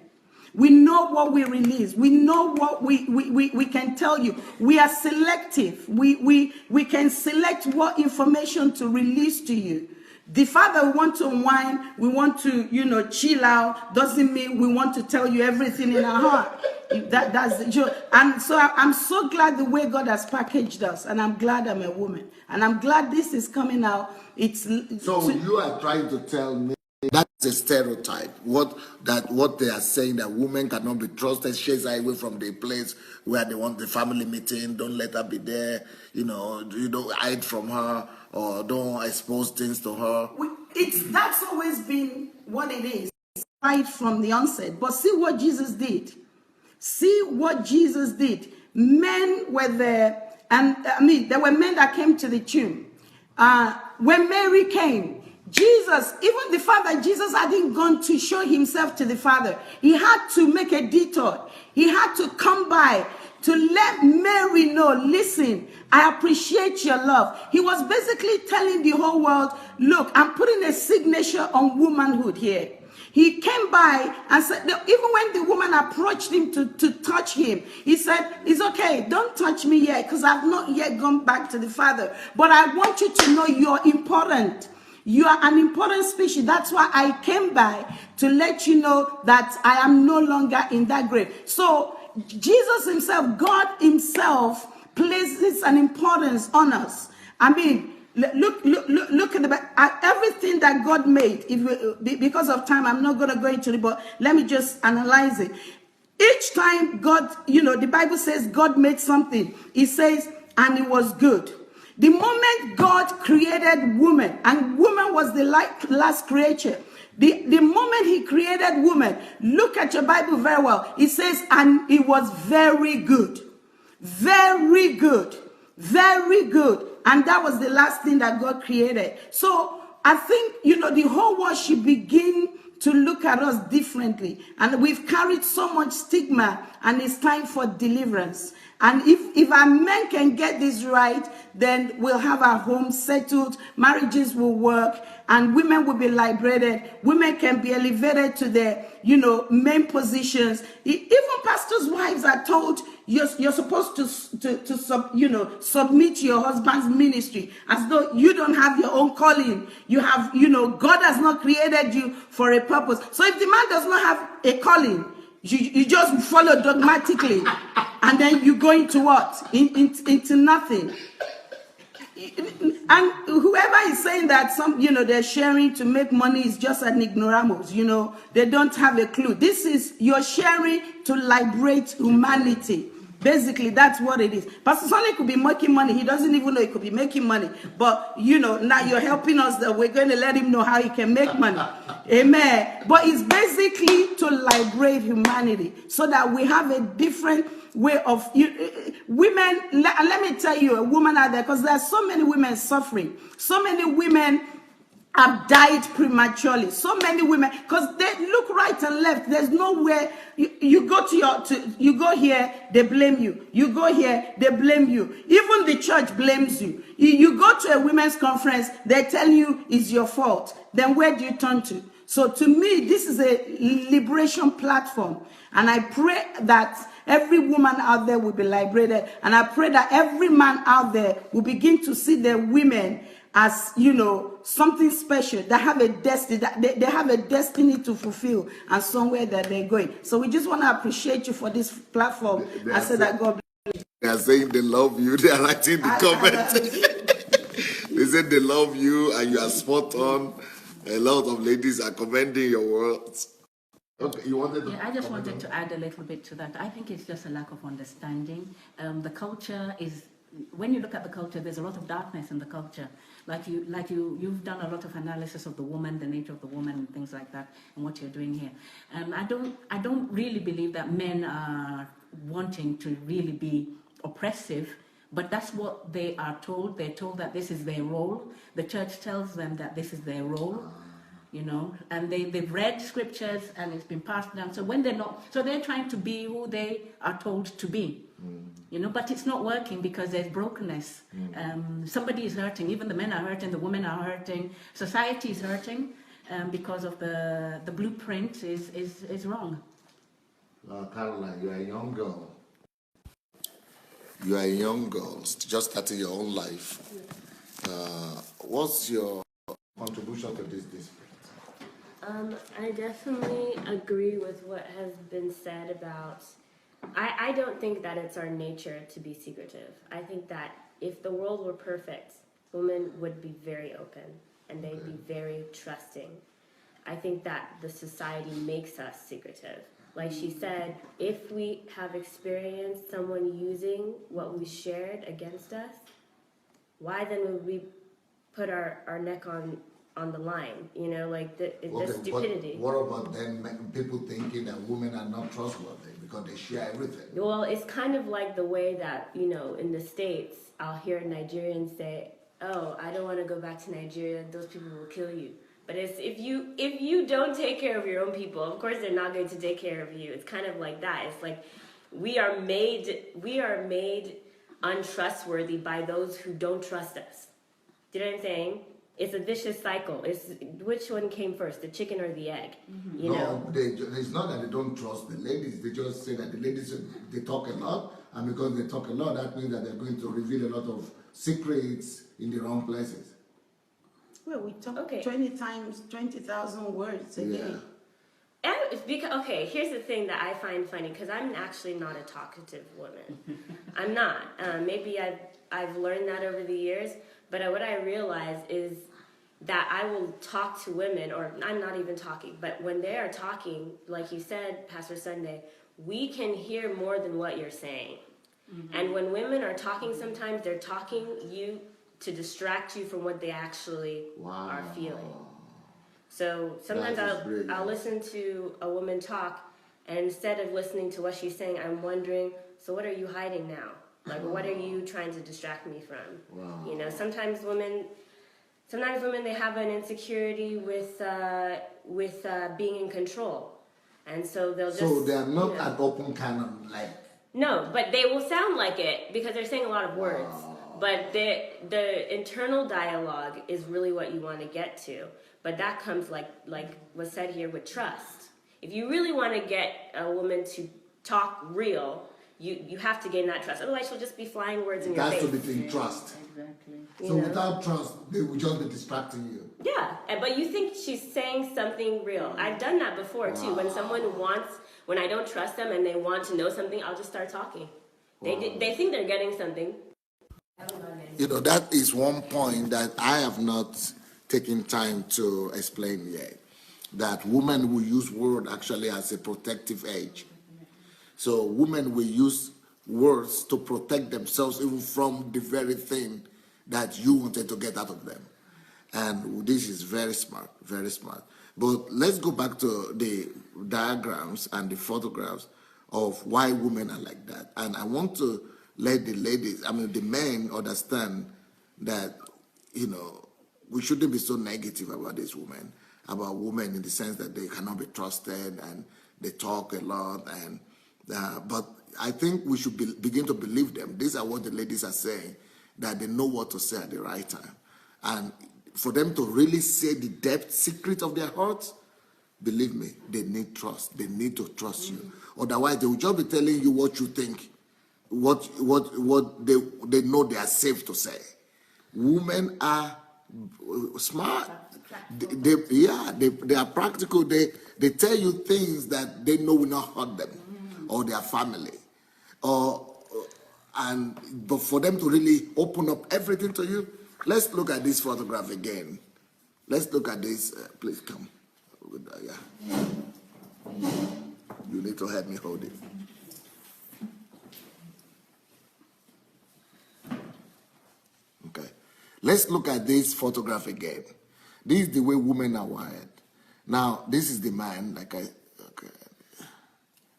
We know what we release. We know what we can tell you. We are selective. We can select what information to release to you. The fact that we want to unwind, we want to, chill out, doesn't mean we want to tell you everything in our heart. That's the joke. And so I'm so glad the way God has packaged us, and I'm glad I'm a woman, and I'm glad this is coming out. So you are trying to tell me that's a stereotype. What they are saying, that women cannot be trusted, chase her away from the place where they want the family meeting, don't let her be there, you don't hide from her or don't expose things to her. That's always been what it is, right from the onset. But see what Jesus did. See what Jesus did. Men were there, and there were men that came to the tomb. When Mary came, Jesus, even the fact that Jesus hadn't gone to show himself to the Father, he had to make a detour. He had to come by to let Mary know, listen, I appreciate your love. He was basically telling the whole world, look, I'm putting a signature on womanhood here. He came by and said, even when the woman approached him to touch him, he said, it's okay, don't touch me yet, because I've not yet gone back to the Father. But I want you to know you're important. You are an important species. That's why I came by, to let you know that I am no longer in that grave. So Jesus himself, God himself, places an importance on us. I mean, look at everything that God made. Because of time, I'm not going to go into it, but let me just analyze it. Each time God, the Bible says God made something, it says, and it was good. The moment God created woman, and woman was the last creature, the moment he created woman, look at your Bible very well. It says, and it was very good. Very good. Very good. And that was the last thing that God created. So I think, the whole world should begin to look at us differently. And we've carried so much stigma, and it's time for deliverance. And if our men can get this right, then we'll have our homes settled, marriages will work, and women will be liberated. Women can be elevated to their, main positions. Even pastors' wives are told you're supposed to submit to your husband's ministry, as though you don't have your own calling. You have, God has not created you for a purpose. So if the man does not have a calling, you just follow dogmatically, and then you go into what? Into nothing. And whoever is saying that they're sharing to make money is just an ignoramus, they don't have a clue. This is, you're sharing to liberate humanity. Basically, that's what it is. Pastor Sonny could be making money. He doesn't even know he could be making money. But, now you're helping us that we're going to let him know how he can make money. Amen. But it's basically to liberate humanity so that we have a different way of women. Let me tell you, a woman out there, because there are so many women suffering. So many women have died prematurely. So many women, because they look right and left. There's nowhere. You go you go here, they blame you. You go here, they blame you. Even the church blames you. You go to a women's conference, they tell you it's your fault. Then where do you turn to? So to me, this is a liberation platform. And I pray that every woman out there will be liberated. And I pray that every man out there will begin to see their women as, something special. They have a destiny. They have a destiny to fulfill, and somewhere that they're going. So we just want to appreciate you for this platform. I said that God bless you. They are saying they love you. They are writing the comment. They said they love you and you are spot on. A lot of ladies are commending your words. Okay, you wanted to? Yeah, I just wanted to add a little bit to that. I think it's just a lack of understanding. The culture is, when you look at the culture, there's a lot of darkness in the culture. You've done a lot of analysis of the woman, the nature of the woman, and things like that, and what you're doing here. I don't really believe that men are wanting to really be oppressive, but that's what they are told. They're told that this is their role. The church tells them that this is their role. And they've read scriptures and it's been passed down. So when they're trying to be who they are told to be, but it's not working because there's brokenness. Somebody is hurting. Even the men are hurting, the women are hurting. Society is hurting because of the blueprint is wrong. Caroline, you are a young girl. You are a young girl, just starting your own life. What's your contribution to this district? I definitely agree with what has been said about, I don't think that it's our nature to be secretive. I think that if the world were perfect, women would be very open and they'd be very trusting. I think that the society makes us secretive. Like she said, if we have experienced someone using what we shared against us, why then would we put our neck on the line, the stupidity. What about then people thinking that women are not trustworthy because they share everything? Well, it's kind of like the way that, in the States, I'll hear Nigerians say, oh, I don't want to go back to Nigeria, those people will kill you. But it's if you don't take care of your own people, of course they're not going to take care of you. It's kind of like that. It's like we are made untrustworthy by those who don't trust us. Do you know what I'm saying? It's a vicious cycle. It's which one came first, the chicken or the egg? It's not that they don't trust the ladies. They just say that the ladies, they talk a lot, and because they talk a lot, that means that they're going to reveal a lot of secrets in the wrong places. Well, we talk 20 times, 20,000 words a day. And it's because, here's the thing that I find funny, because I'm actually not a talkative woman. I'm not. Maybe I've learned that over the years, but what I realize is that I will talk to women, or I'm not even talking, but when they are talking, like you said, Pastor Sunday, we can hear more than what you're saying. Mm-hmm. And when women are talking, sometimes they're talking you to distract you from what they actually Wow. are feeling. So sometimes I'll listen to a woman talk, and instead of listening to what she's saying, I'm wondering, so what are you hiding now? Like, what are you trying to distract me from? Wow. You know, sometimes women they have an insecurity with being in control, and so they'll just. So they are not an open kind of like. No, but they will sound like it because they're saying a lot of words. But the internal dialogue is really what you want to get to. But that comes like was said here with trust. If you really want to get a woman to talk real, you have to gain that trust. Otherwise, she'll just be flying words in your face. It has to be in trust. Exactly. So without trust, they will just be distracting you. Yeah, but you think she's saying something real. I've done that before too. When I don't trust them and they want to know something, I'll just start talking. They think they're getting something. You know, that is one point that I have not taken time to explain yet. That women will use word actually as a protective edge. So women will use words to protect themselves even from the very thing that you wanted to get out of them. And this is very smart, very smart. But let's go back to the diagrams and the photographs of why women are like that. And I want to let the men understand that, you know, we shouldn't be so negative about these women, about women in the sense that they cannot be trusted and they talk a lot. But I think we should begin to believe them. These are what the ladies are saying, that they know what to say at the right time. And for them to really say the depth secret of their hearts, believe me, they need trust. They need to trust you. Otherwise, they will just be telling you what you think, what they know they are safe to say. Women are smart. They are practical. They tell you things that they know will not hurt them or their family. But for them to really open up everything to you, let's look at this photograph again. Let's look at this. Please come. Yeah. You need to help me hold it. Okay. Let's look at this photograph again. This is the way women are wired. Now, this is the man.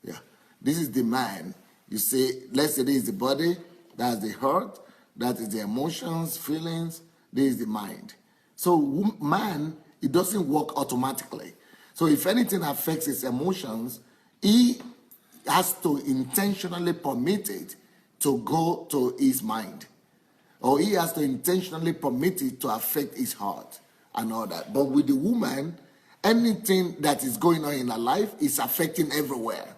Yeah. This is the man. You see, let's say this is the body, that's the heart, that is the emotions, feelings, this is the mind. So man, it doesn't work automatically. So if anything affects his emotions, he has to intentionally permit it to go to his mind. Or he has to intentionally permit it to affect his heart and all that. But with the woman, anything that is going on in her life is affecting everywhere.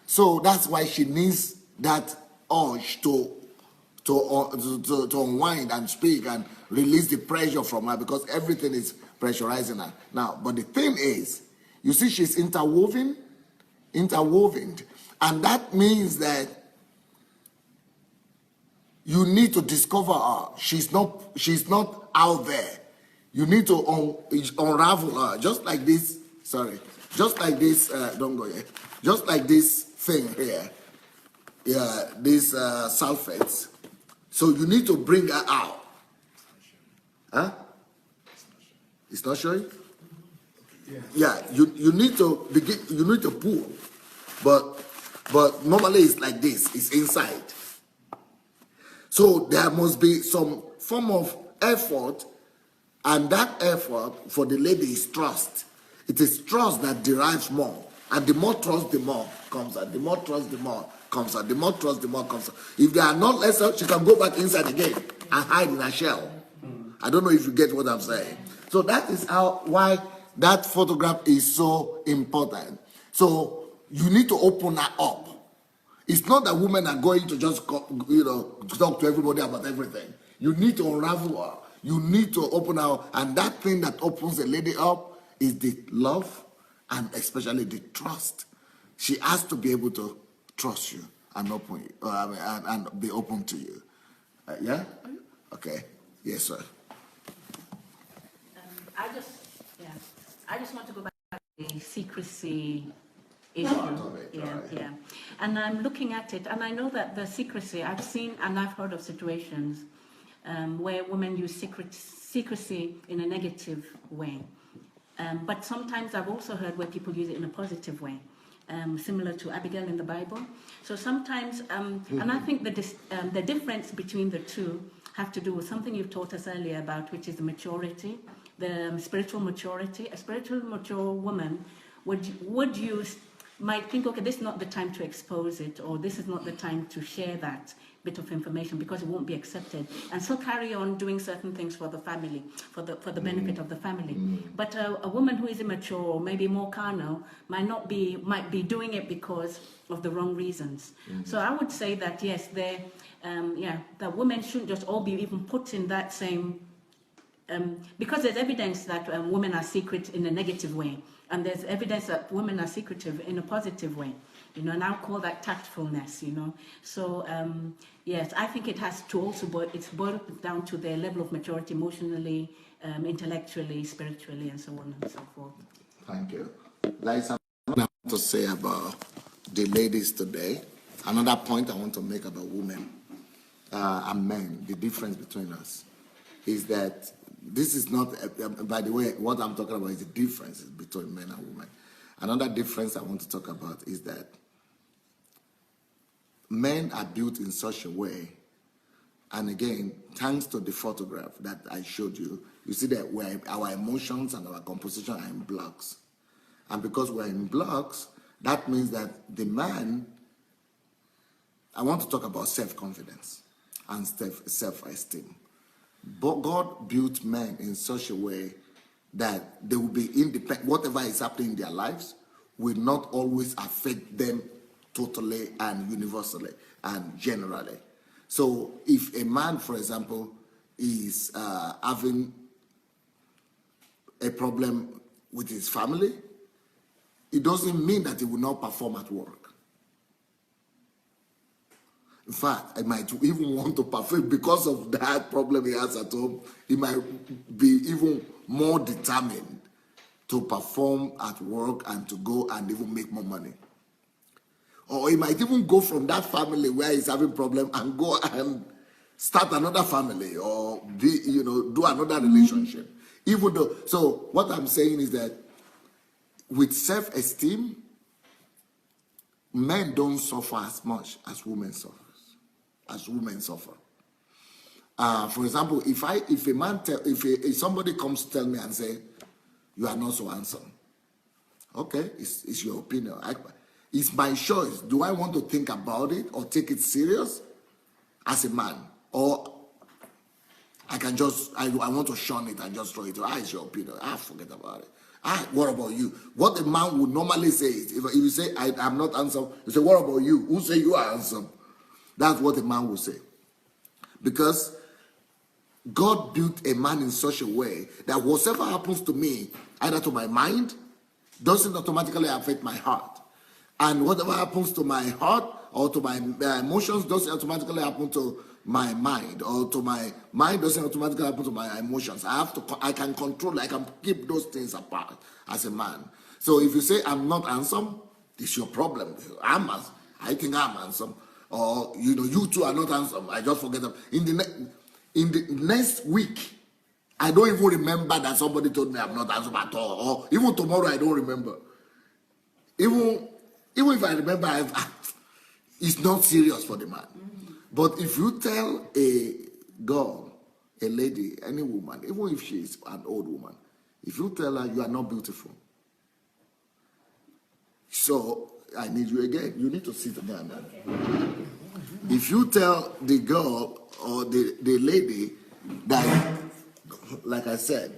So that's why she needs that urge to unwind and speak and release the pressure from her, because everything is pressurizing her. Now, but the thing is, you see, she's interwoven, and that means that you need to discover her. She's not out there. You need to unravel her, just like this. Sorry, just like this. Don't go yet. Just like this thing here. Yeah, these sulfates. So you need to bring her out. Huh? It's not showing? Yeah, you need to begin. You need to pull, but normally it's like this. It's inside. So there must be some form of effort, and that effort for the lady is trust. It is trust that derives more, and the more trust, the more comes out. The more trust, the more comes out. The more trust, the more comes out. If they are not less out, she can go back inside again and hide in a shell. I don't know if you get what I'm saying. So that is why that photograph is so important. So you need to open her up. It's not that women are going to just talk to everybody about everything. You need to unravel her. You need to open her, and that thing that opens a lady up is the love and especially the trust. She has to be able to trust you and open you, and be open to you. Yeah? Okay. Yes, sir. I just want to go back to the secrecy issue. Yeah. And I'm looking at it, and I know that the secrecy, I've seen and I've heard of situations where women use secrecy in a negative way. But sometimes I've also heard where people use it in a positive way, similar to Abigail in the Bible. So sometimes, and I think the difference between the two have to do with something you've taught us earlier about, which is the maturity, the spiritual maturity. A spiritual mature woman might think, okay, this is not the time to expose it, or this is not the time to share that bit of information because it won't be accepted, and still carry on doing certain things for the family, for the benefit of the family. But a woman who is immature or maybe more carnal might be doing it because of the wrong reasons. So I would say that yes, that women shouldn't just all be even put in that same. Because there's evidence that women are secret in a negative way, and there's evidence that women are secretive in a positive way, and I'll call that tactfulness, So, yes, I think it has to also, it's boiled down to their level of maturity emotionally, intellectually, spiritually, and so on and so forth. Thank you. Like something I want to say about the ladies today. Another point I want to make about women and men, the difference between us, is that this is not, by the way, what I'm talking about is the difference between men and women. Another difference I want to talk about is that men are built in such a way, and again, thanks to the photograph that I showed you, you see that our emotions and our composition are in blocks. And because we're in blocks, that means that the man, I want to talk about self-confidence and self-esteem. But God built men in such a way that they will be independent. Whatever is happening in their lives will not always affect them totally and universally and generally. So if a man, for example, is having a problem with his family, it doesn't mean that he will not perform at work. In fact, I might even want to perform because of that problem he has at home. He might be even more determined to perform at work and to go and even make more money. Or he might even go from that family where he's having problem and go and start another family or do another relationship. Even though, so what I'm saying is that with self-esteem, men don't suffer as much as women suffer. For example, if somebody comes to tell me and say, you are not so handsome, okay, it's your opinion. It's my choice. Do I want to think about it or take it serious as a man, or I can just I want to shun it and just throw it? It's your opinion. Forget about it. What about you? What a man would normally say is, if you say I'm not handsome, you say, what about you? Who say you are handsome? That's what a man will say. Because God built a man in such a way that whatever happens to me, either to my mind, doesn't automatically affect my heart. And whatever happens to my heart or to my emotions doesn't automatically happen to my mind, or to my mind doesn't automatically happen to my emotions. I can control, I can keep those things apart as a man. So if you say I'm not handsome, it's your problem. I think I'm handsome. Or you two are not handsome. I just forget them. In the next week, I don't even remember that somebody told me I'm not handsome at all. Or even tomorrow, I don't remember. Even if I remember, it's not serious for the man. But if you tell a girl, a lady, any woman, even if she is an old woman, if you tell her you are not beautiful, so I need you again. You need to sit down. Okay. If you tell the girl or the lady that, like I said,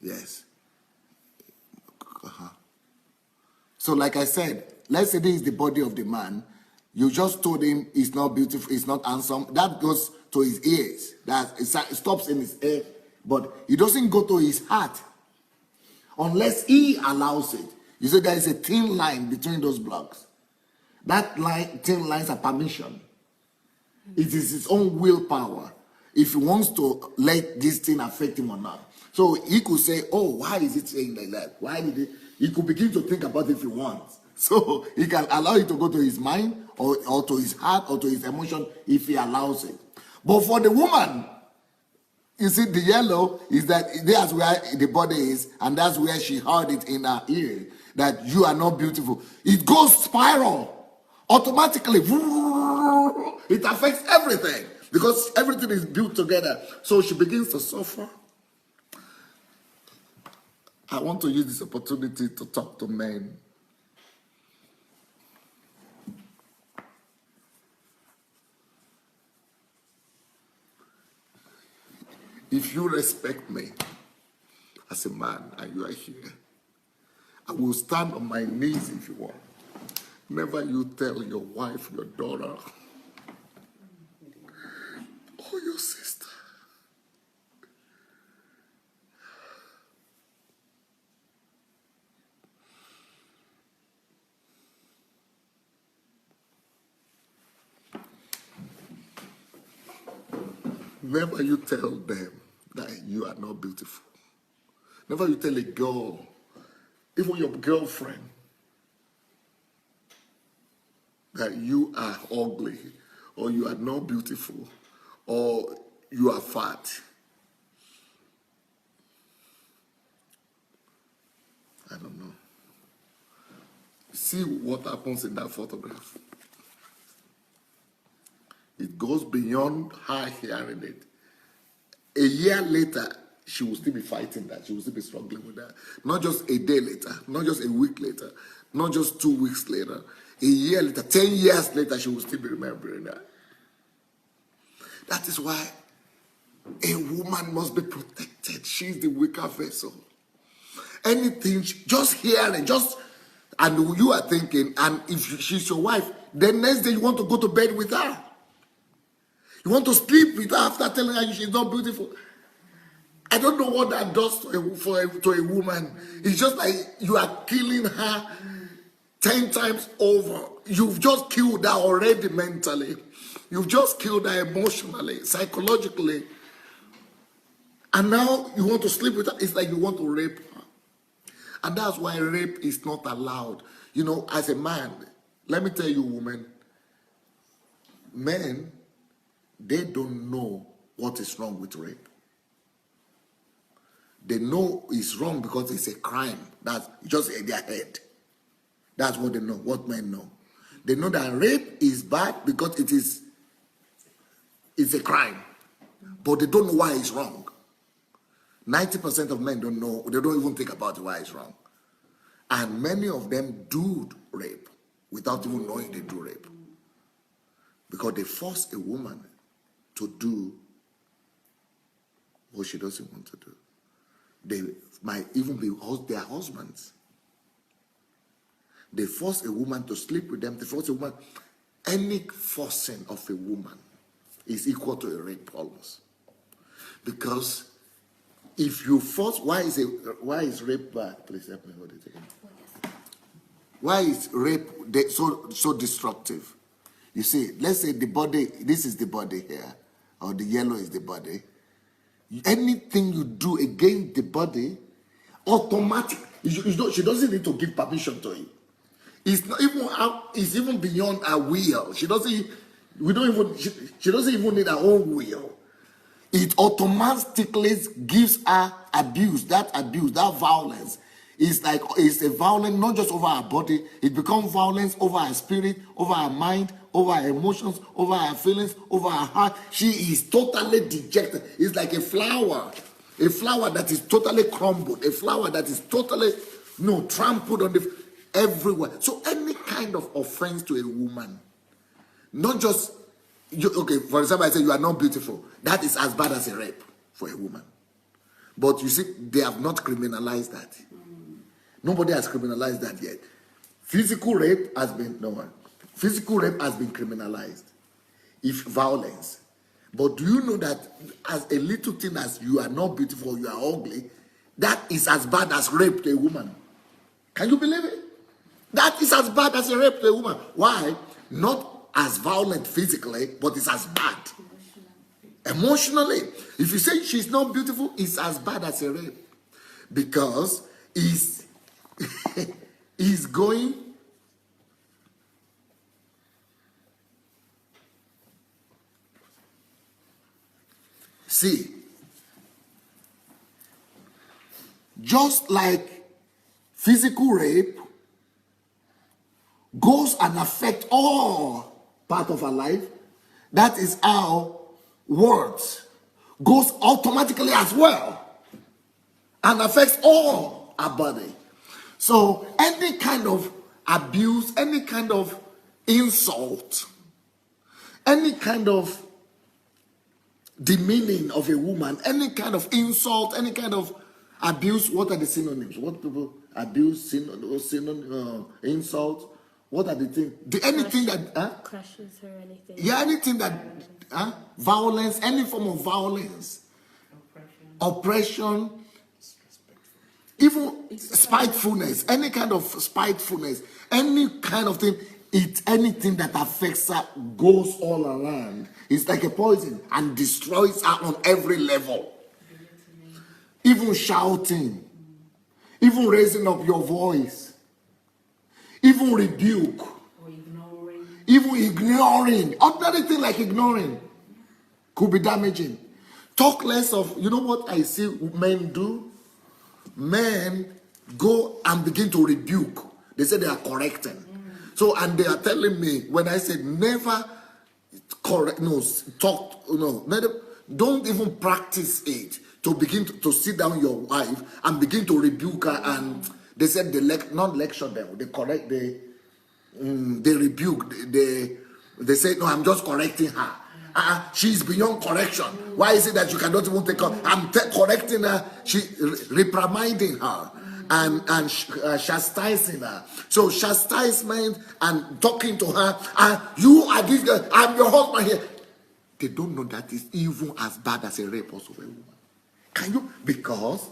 yes. So like I said, let's say this is the body of the man. You just told him he's not beautiful, he's not handsome. That goes to his ears. It stops in his ear, but it doesn't go to his heart unless he allows it. You see, there is a thin line between those blocks. That thin lines are permission. It is his own willpower if he wants to let this thing affect him or not. So he could say, oh, why is it saying like that? Why did he could begin to think about it if he wants. So he can allow it to go to his mind or to his heart or to his emotion if he allows it. But for the woman, you see, the yellow is that that's where the body is, and that's where she heard it in her ear, that you are not beautiful. It goes spiral automatically. It affects everything because everything is built together. So she begins to suffer. I want to use this opportunity to talk to men. If you respect me as a man and you are here, I will stand on my knees if you want. Never you tell your wife, your daughter, or your sister, never you tell them that you are not beautiful. Never you tell a girl, even your girlfriend, that you are ugly, or you are not beautiful, or you are fat. I don't know. See what happens in that photograph. It goes beyond her hearing it. A year later, she will still be fighting that. She will still be struggling with that. Not just a day later, not just a week later, not just 2 weeks later. A year later, 10 years later, she will still be remembering that. That is why a woman must be protected. She's the weaker vessel. Anything, just hearing, and you are thinking, and if she's your wife, then next day you want to go to bed with her. You want to sleep with her after telling her she's not beautiful. I don't know what that does to a woman. It's just like you are killing her 10 times over. You've just killed her already mentally. You've just killed her emotionally, psychologically. And now you want to sleep with her. It's like you want to rape her. And that's why rape is not allowed. You know, as a man, let me tell you, women, men, they don't know what is wrong with rape. They know it's wrong because it's a crime. That's just in their head. That's what they know, what men know. They know that rape is bad because it's a crime. But they don't know why it's wrong. 90% of men don't know, they don't even think about why it's wrong. And many of them do rape without even knowing they do rape. Because they force a woman to do what she doesn't want to do. They might even be their husbands. They force a woman to sleep with them. They force a woman. Any forcing of a woman is equal to a rape almost. Because if you force, why is rape bad? Please help me hold it again. Why is rape so destructive? You see, let's say the body, this is the body here, or the yellow is the body. Anything you do against the body, automatic. She doesn't need to give permission to it. It's even beyond her will. She doesn't even need her own will. It automatically gives her abuse. That violence is a violence not just over her body. It becomes violence over her spirit, over her mind, over her emotions, over her feelings, over her heart. She is totally dejected. It's like a flower that is totally crumbled, a flower that is totally trampled on everywhere. So any kind of offense to a woman, not just for example, I say you are not beautiful. That is as bad as a rape for a woman. But you see, they have not criminalized that. Nobody has criminalized that yet. Physical rape has been criminalized. If violence. But do you know that as a little thing as you are not beautiful, you are ugly, that is as bad as rape to a woman? Can you believe it? That is as bad as a rape to a woman. Why? Not as violent physically, but it's as bad. Emotionally. If you say she's not beautiful, it's as bad as a rape. Because he's going See, just like physical rape goes and affect all part of our life, that is how words goes automatically as well and affects all our body. So any kind of abuse, any kind of insult, any kind of demeaning of a woman, any kind of insult, any kind of abuse, what are the synonyms? What people abuse, insult? What are the things? Anything that crushes her, anything. Yeah, anything that violence, any form of violence, oppression, even spitefulness, any kind of spitefulness, any kind of thing. It's anything that affects her goes all around. It's like a poison and destroys her on every level. Even shouting, even raising up your voice, even rebuke, Or ignoring. even ignoring. Ordinary thing like ignoring could be damaging. Talk less of, you know what I see men do? Men go and begin to rebuke. They say they are correcting. So, and they are telling me, when I said never correct, don't even practice it to begin to sit down your wife and begin to rebuke her. And they said they not lecture them, they correct, they rebuke, they say, no, I'm just correcting her. She's beyond correction. Why is it that you cannot even take her? I'm correcting her, reprimanding her and chastising her. So chastisement and talking to her, you are this girl, I'm your husband here. They don't know that it's even as bad as a rape also of a woman. Can you? Because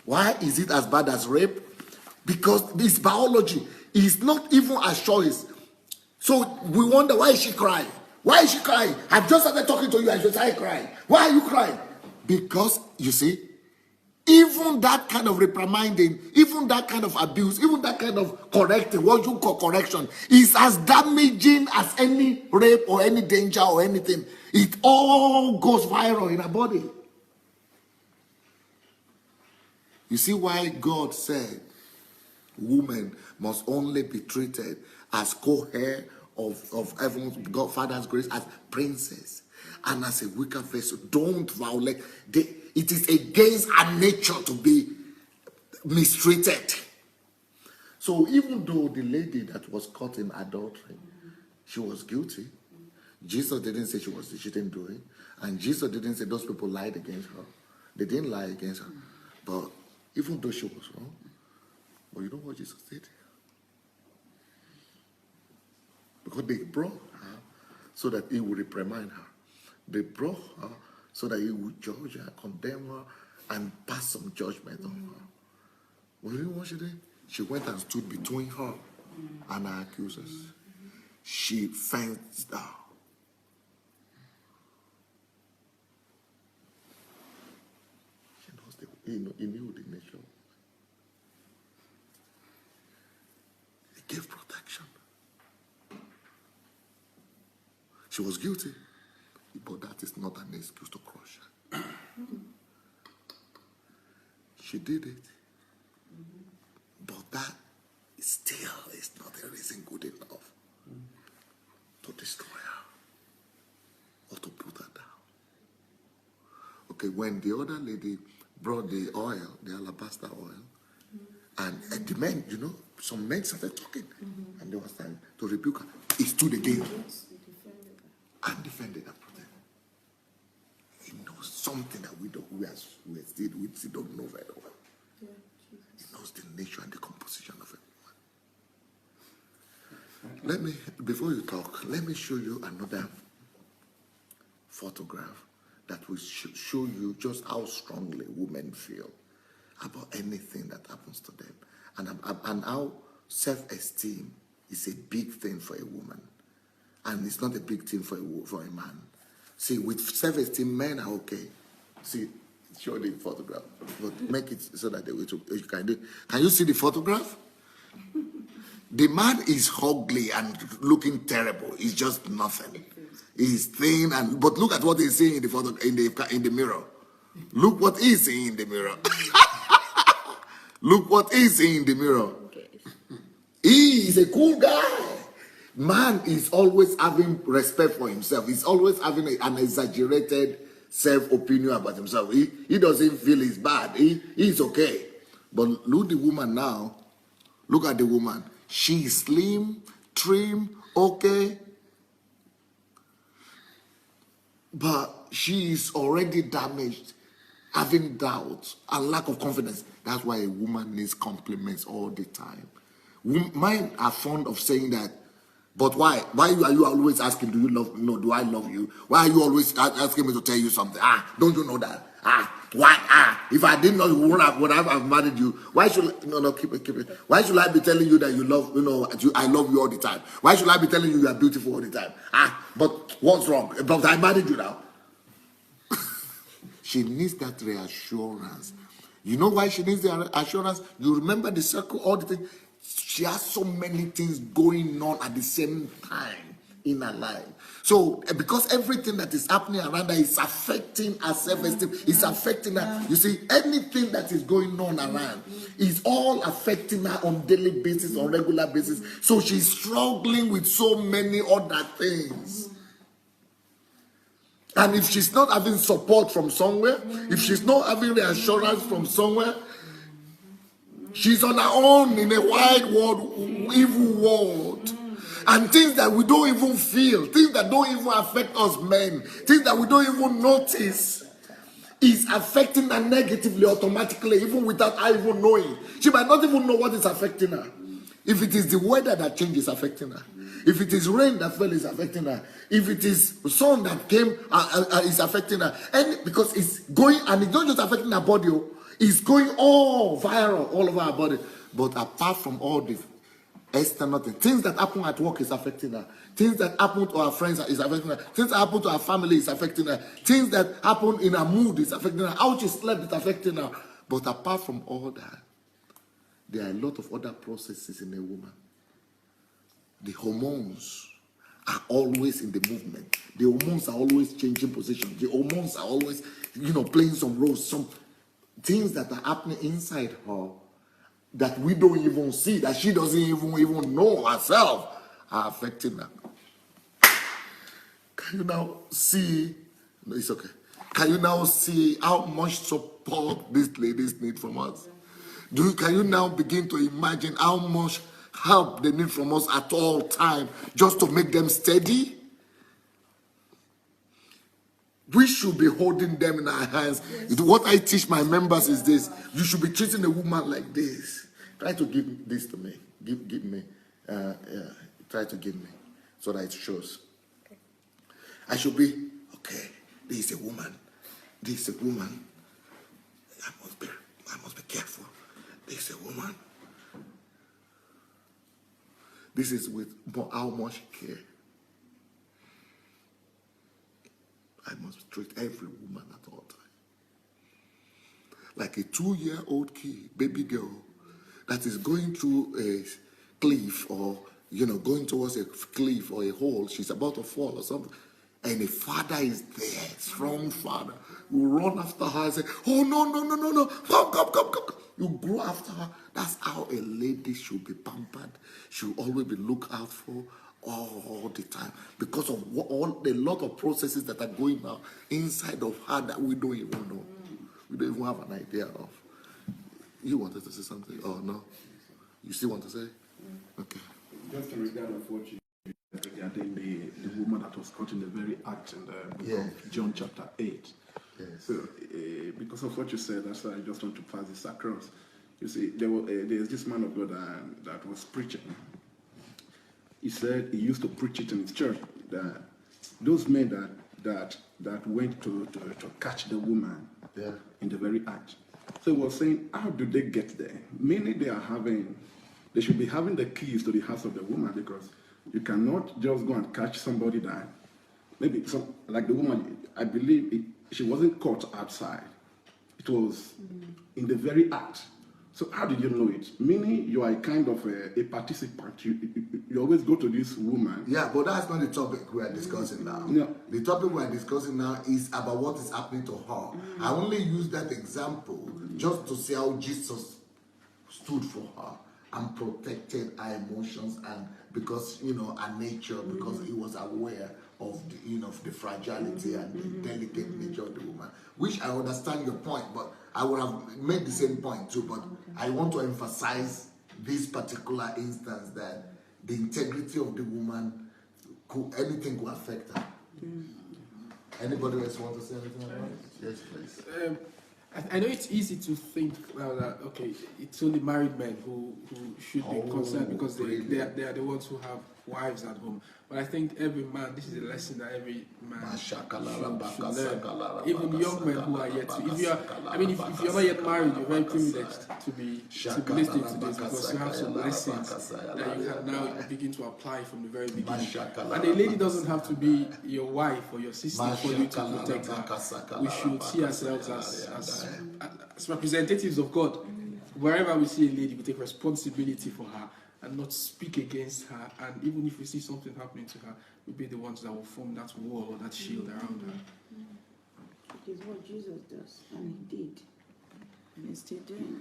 why is it as bad as rape? Because this biology is not even a choice. So we wonder, why is she crying? Why is she crying? I've just started talking to you and she started crying. Why are you crying? Because, you see, even that kind of reprimanding, even that kind of abuse, even that kind of correcting, what you call correction, is as damaging as any rape or any danger or anything. It all goes viral in our body. You see why God said women must only be treated as co-heir of heaven's God Father's grace, as princess and as a weaker vessel. Don't violate. It is against our nature to be mistreated. So even though the lady that was caught in adultery, she was guilty, Jesus didn't say she didn't do it. And Jesus didn't say those people lied against her. They didn't lie against her. But even though she was wrong, but you know what Jesus did? Because they brought her so that he would reprimand her. They brought her so that he would judge her, condemn her, and pass some judgment on her. Well, you know what she did? She went and stood between her and her accusers. She fenced her. She knows he knew the nature. He gave protection. She was guilty, but that is not an excuse to crush her. She did it, but that still is not a reason good enough to destroy her or to put her down. Okay, when the other lady brought the oil, the alabaster oil, and the men, some men started talking, and they were starting to rebuke her. He stood again and defended and protected. He knows something that we still don't know very well. Yeah, he knows the nature and the composition of it. Before you talk, let me show you another photograph that will show you just how strongly women feel about anything that happens to them, and how self-esteem is a big thing for a woman. And it's not a big thing for a man. See, with self-esteem, men are okay. See, show the photograph, but make it so that you can do. Can you see the photograph? The man is ugly and looking terrible. He's just nothing. He's thin, but look at what he's seeing in the photo, in the mirror. Look what he's seeing in the mirror. Look what he's seeing in the mirror. He is a cool guy. Man is always having respect for himself. He's always having an exaggerated self-opinion about himself. He doesn't feel he's bad. He's okay. But look the woman now. Look at the woman. She's slim, trim, okay. But she is already damaged, having doubts and lack of confidence. That's why a woman needs compliments all the time. Mine are fond of saying that, but why? Why are you always asking, do you love me? No, do I love you? Why are you always asking me to tell you something? Don't you know that? Why? If I didn't know, you would have married you. Why should keep it? Why should I be telling you that you love, I love you all the time? Why should I be telling you you are beautiful all the time? But what's wrong? But I married you now. She needs that reassurance. You know why she needs the assurance? You remember the circle, all the things. She has so many things going on at the same time in her life. So, because everything that is happening around her is affecting her self-esteem, it's affecting her. You see, anything that is going on around is all affecting her on daily basis, on regular basis. So she's struggling with so many other things. And if she's not having support from somewhere, if she's not having reassurance from somewhere, she's on her own in a wide world, evil world. And things that we don't even feel, things that don't even affect us men, things that we don't even notice, is affecting her negatively automatically, even without her even knowing. She might not even know what is affecting her. If it is the weather that changes, affecting her. If it is rain that fell, is affecting her. If it is sun that came, is affecting her. And because it's going, and it's not just affecting her body, it's going all viral all over her body. But apart from all this external things that happen at work is affecting her. Things that happen to her friends is affecting her. Things that happen to her family is affecting her. Things that happen in her mood is affecting her. How she slept is affecting her. But apart from all that, there are a lot of other processes in a woman. The hormones are always in the movement. The hormones are always changing position. The hormones are always, playing some roles. Some things that are happening inside her that we don't even see, that she doesn't even know herself, are affecting her. Can you now see? No, it's okay. Can you now see how much support these ladies need from us? Can you now begin to imagine how much help they need from us at all time just to make them steady? We should be holding them in our hands. Yes. What I teach my members is this: you should be treating a woman like this. Try to give this to me. Give me. Try to give me so that it shows. I should be okay. This is a woman. This is a woman. I must be careful. This is a woman. This is with how much care I must treat every woman at all times. Like a 2-year-old kid, baby girl, that is going through a cliff or, going towards a cliff or a hole. She's about to fall or something. And a father is there, strong father, who run after her and say, oh, no, come. You grow after her. That's how a lady should be pampered. She will always be looked out for all the time because of a lot of processes that are going on inside of her that we don't even know. We don't even have an idea of. You wanted to say something? Oh, no? You still want to say? Okay. Just in regard of what you regarding the woman that was caught in the very act in the book of John chapter 8. Yes. So, because of what you said, that's why I just want to pass this across. You see, there's this man of God that was preaching. He said he used to preach it in his church, that those men that went to catch the woman in the very act. So he was saying, how do they get there? Mainly they should be having the keys to the house of the woman, because you cannot just go and catch somebody that, maybe like the woman, I believe she wasn't caught outside. It was in the very act. So how did you know it? Meaning you are a kind of a participant. You always go to this woman. Yeah, but that's not the topic we are discussing now. Yeah. The topic we are discussing now is about what is happening to her. I only use that example just to see how Jesus stood for her and protected her emotions, and because her nature, because he was aware of the fragility and the delicate nature of the woman. Which I understand your point, but I would have made the same point too. But I want to emphasize this particular instance that the integrity of the woman, anything could affect her. Anybody else want to say anything about it? Yes, please. I know it's easy to think that okay, it's only married men who should be concerned because they are the ones who have wives at home. But I think every man, this is a lesson that every man should learn. Even young men who are yet to, if you're not yet married, you're very privileged to be listening to this, because you have some lessons that you can now begin to apply from the very beginning. And a lady doesn't have to be your wife or your sister for you to protect her. We should see ourselves as representatives of God. Wherever we see a lady, we take responsibility for her and not speak against her. And even if we see something happening to her, we'll be the ones that will form that wall or that shield around her. It is what Jesus does, and he did. And he's still doing.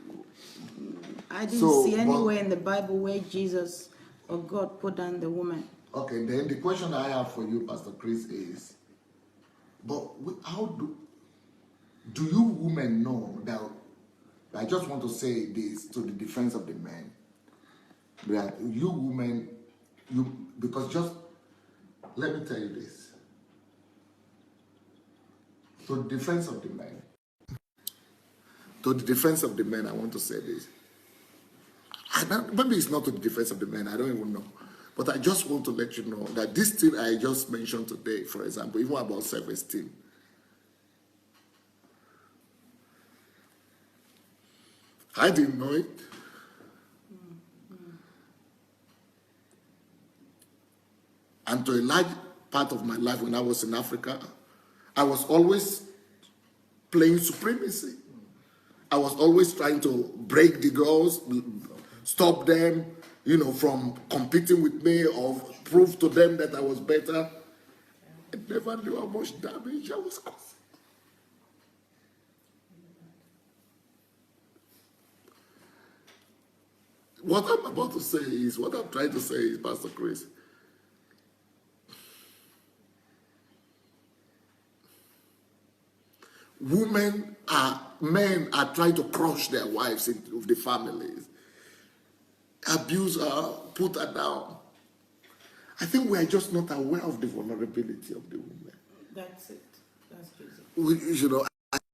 I didn't see anywhere in the Bible where Jesus or God put down the woman. Okay, then the question I have for you, Pastor Chris, is, but how do you women know that? I just want to say this to the defense of the men. That you women, because just let me tell you this. To the defense of the men. To the defense of the men, I want to say this. Maybe it's not to the defense of the men, I don't even know. But I just want to let you know that this thing I just mentioned today, for example, even about self-esteem, I didn't know it. And to a large part of my life when I was in Africa, I was always playing supremacy. I was always trying to break the girls, stop them, from competing with me or prove to them that I was better. I never knew how much damage I was causing. What I'm about to say is, what I'm trying to say is, Pastor Chris, men are trying to crush their wives into the families, abuse her, put her down. I think we are just not aware of the vulnerability of the women. That's it. That's Jesus.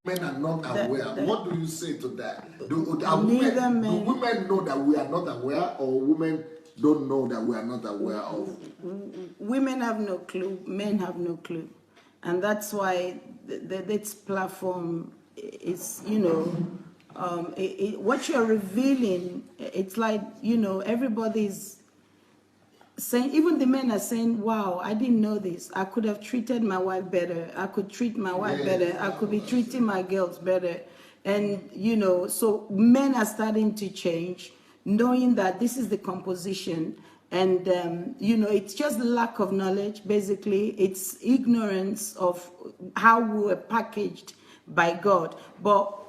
Men are not aware. What do you say to that? Do women know that we are not aware, or women don't know that we are not aware of? Women have no clue. Men have no clue. And that's why this platform is, what you're revealing, it's like, everybody's saying, even the men are saying, wow, I didn't know this. I could have treated my wife better. I could treat my wife better. I could be treating my girls better. And, so men are starting to change, knowing that this is the composition. And, it's just lack of knowledge, basically. It's ignorance of how we were packaged by God. But,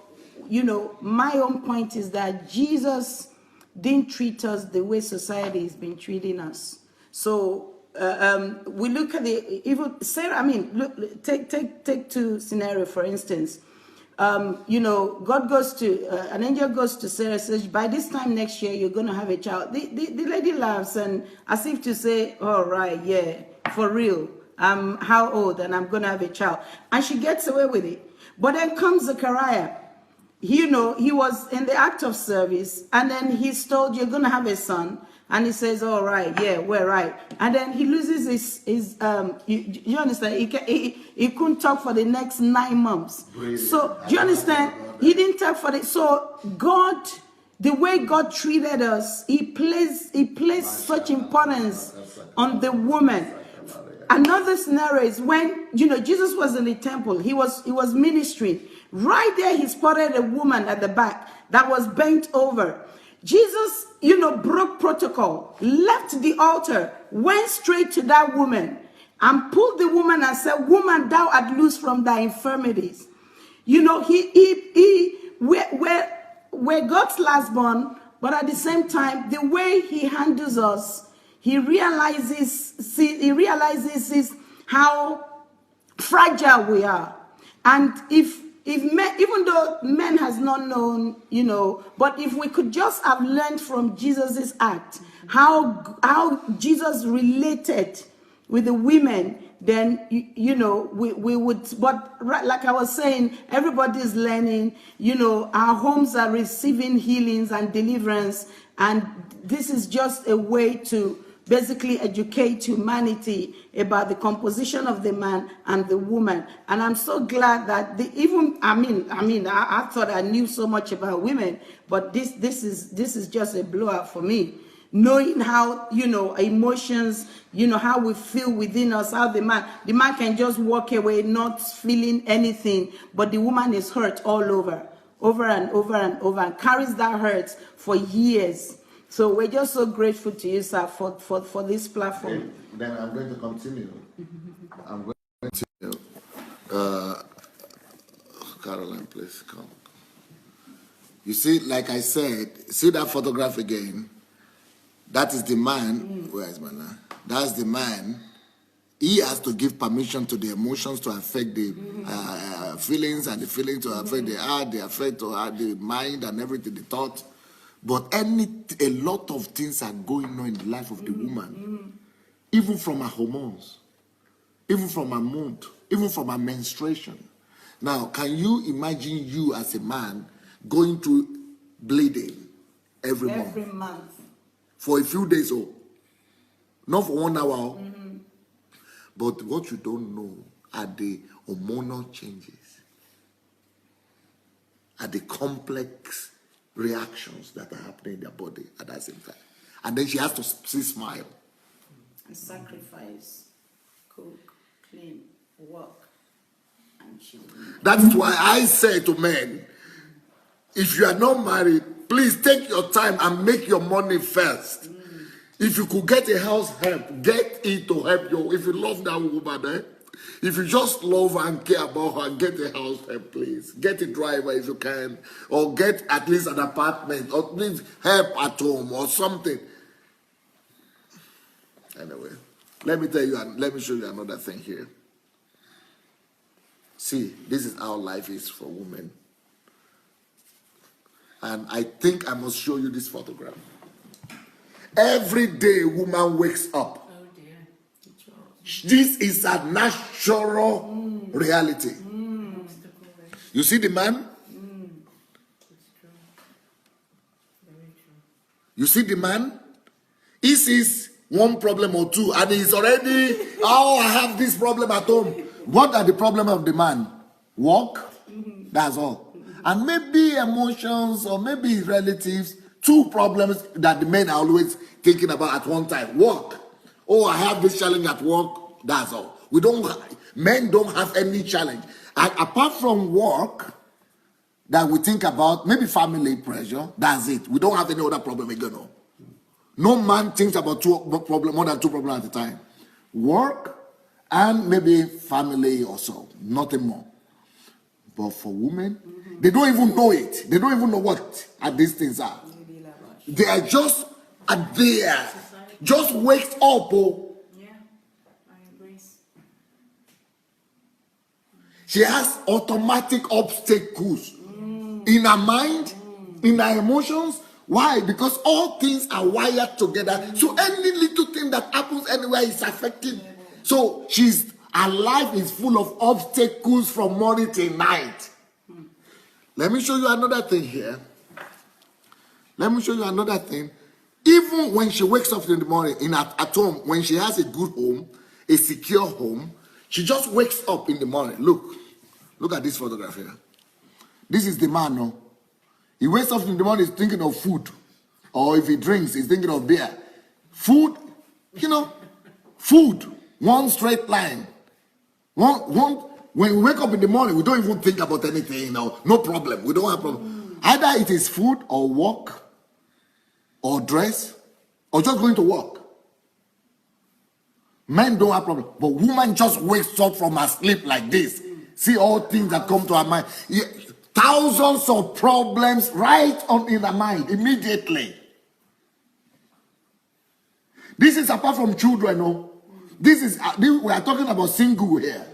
my own point is that Jesus didn't treat us the way society has been treating us. So we look at even Sarah. Look, take two scenario for instance. God goes to an angel goes to Sarah, says, by this time next year you're going to have a child. The lady laughs and as if to say, all right, yeah, for real. I'm how old and I'm going to have a child, and she gets away with it. But then comes Zechariah. He was in the act of service, and then he's told you're going to have a son, and he says, all right, yeah, we're right. And then he loses his you understand? He couldn't talk for the next 9 months. Brilliant. So, do you understand? He didn't talk for so God, the way God treated us, he placed such importance on the woman. Another scenario is when, Jesus was in the temple, he was ministering. Right there, he spotted a woman at the back. that was bent over. Jesus, broke protocol, left the altar, went straight to that woman and pulled the woman and said, "Woman, thou art loose from thy infirmities." We're God's last born, but at the same time, the way he handles us, he realizes how fragile we are. And if men, even though men has not known, but if we could just have learned from Jesus's act, how Jesus related with the women, then we would. But like I was saying, everybody is learning. Our homes are receiving healings and deliverance, and this is just a way to basically educate humanity about the composition of the man and the woman. And I'm so glad that I thought I knew so much about women, but this is just a blowout for me. Knowing how, emotions, how we feel within us, how the man can just walk away not feeling anything, but the woman is hurt all over and over and over, and carries that hurt for years. So we're just so grateful to you, sir, for this platform. Then I'm going to continue. I'm going to continue. Caroline, please come. You see, like I said, see that photograph again? That is the man. Where is my man? That's the man. He has to give permission to the emotions to affect the feelings, and the feelings to affect the heart, the affect to the mind and everything, the thought. But a lot of things are going on in the life of the woman, even from her hormones, even from her mood, even from her menstruation. Now, can you imagine you as a man going through bleeding every month for a few days, not for 1 hour? But what you don't know are the hormonal changes, are the complex reactions that are happening in their body at that same time. And then she has to still smile. And sacrifice, cook, clean, work, and children. That is why I say to men, if you are not married, please take your time and make your money first. If you could get a house help, get it to help you. If you love that woman, if you just love her and care about her, get a house help, please. Get a driver if you can, or get at least an apartment, or please help at home or something. Anyway, let me show you another thing here. See, this is how life is for women. And I think I must show you this photograph. Every day, woman wakes up. Oh dear. This is a natural reality. You see the man? You see the man? He sees one problem or two, and he's already, I have this problem at home. What are the problems of the man? Work? That's all. And maybe emotions, or maybe his relatives. Two problems that the men are always thinking about at one time. Work. Oh, I have this challenge at work. That's all. Men don't have any challenge. And apart from work that we think about, maybe family pressure, that's it. We don't have any other problem again. No man thinks about more than two problems at a time. Work and maybe family or so. Nothing more. But for women, they don't even know it. They don't even know what these things are. They are just there. Just wakes up. Yeah, I agree. She has automatic obstacles in her mind, in her emotions. Why? Because all things are wired together. So any little thing that happens anywhere is affected. So her life is full of obstacles from morning till night. Let me show you another thing here. Let me show you another thing. Even when she wakes up in the morning at home, when she has a good home, a secure home, she just wakes up in the morning. Look at this photograph here. This is the man, no? He wakes up in the morning, he's thinking of food. Or if he drinks, he's thinking of beer. Food, food, one straight line. When we wake up in the morning, we don't even think about anything, no problem. We don't have problem. Either it is food or work or dress or just going to work. Men don't have problem, but woman just wakes up from her sleep like this. See all things that come to her mind. Thousands of problems right on in her mind immediately. This is apart from children, no. This is we are talking about single here.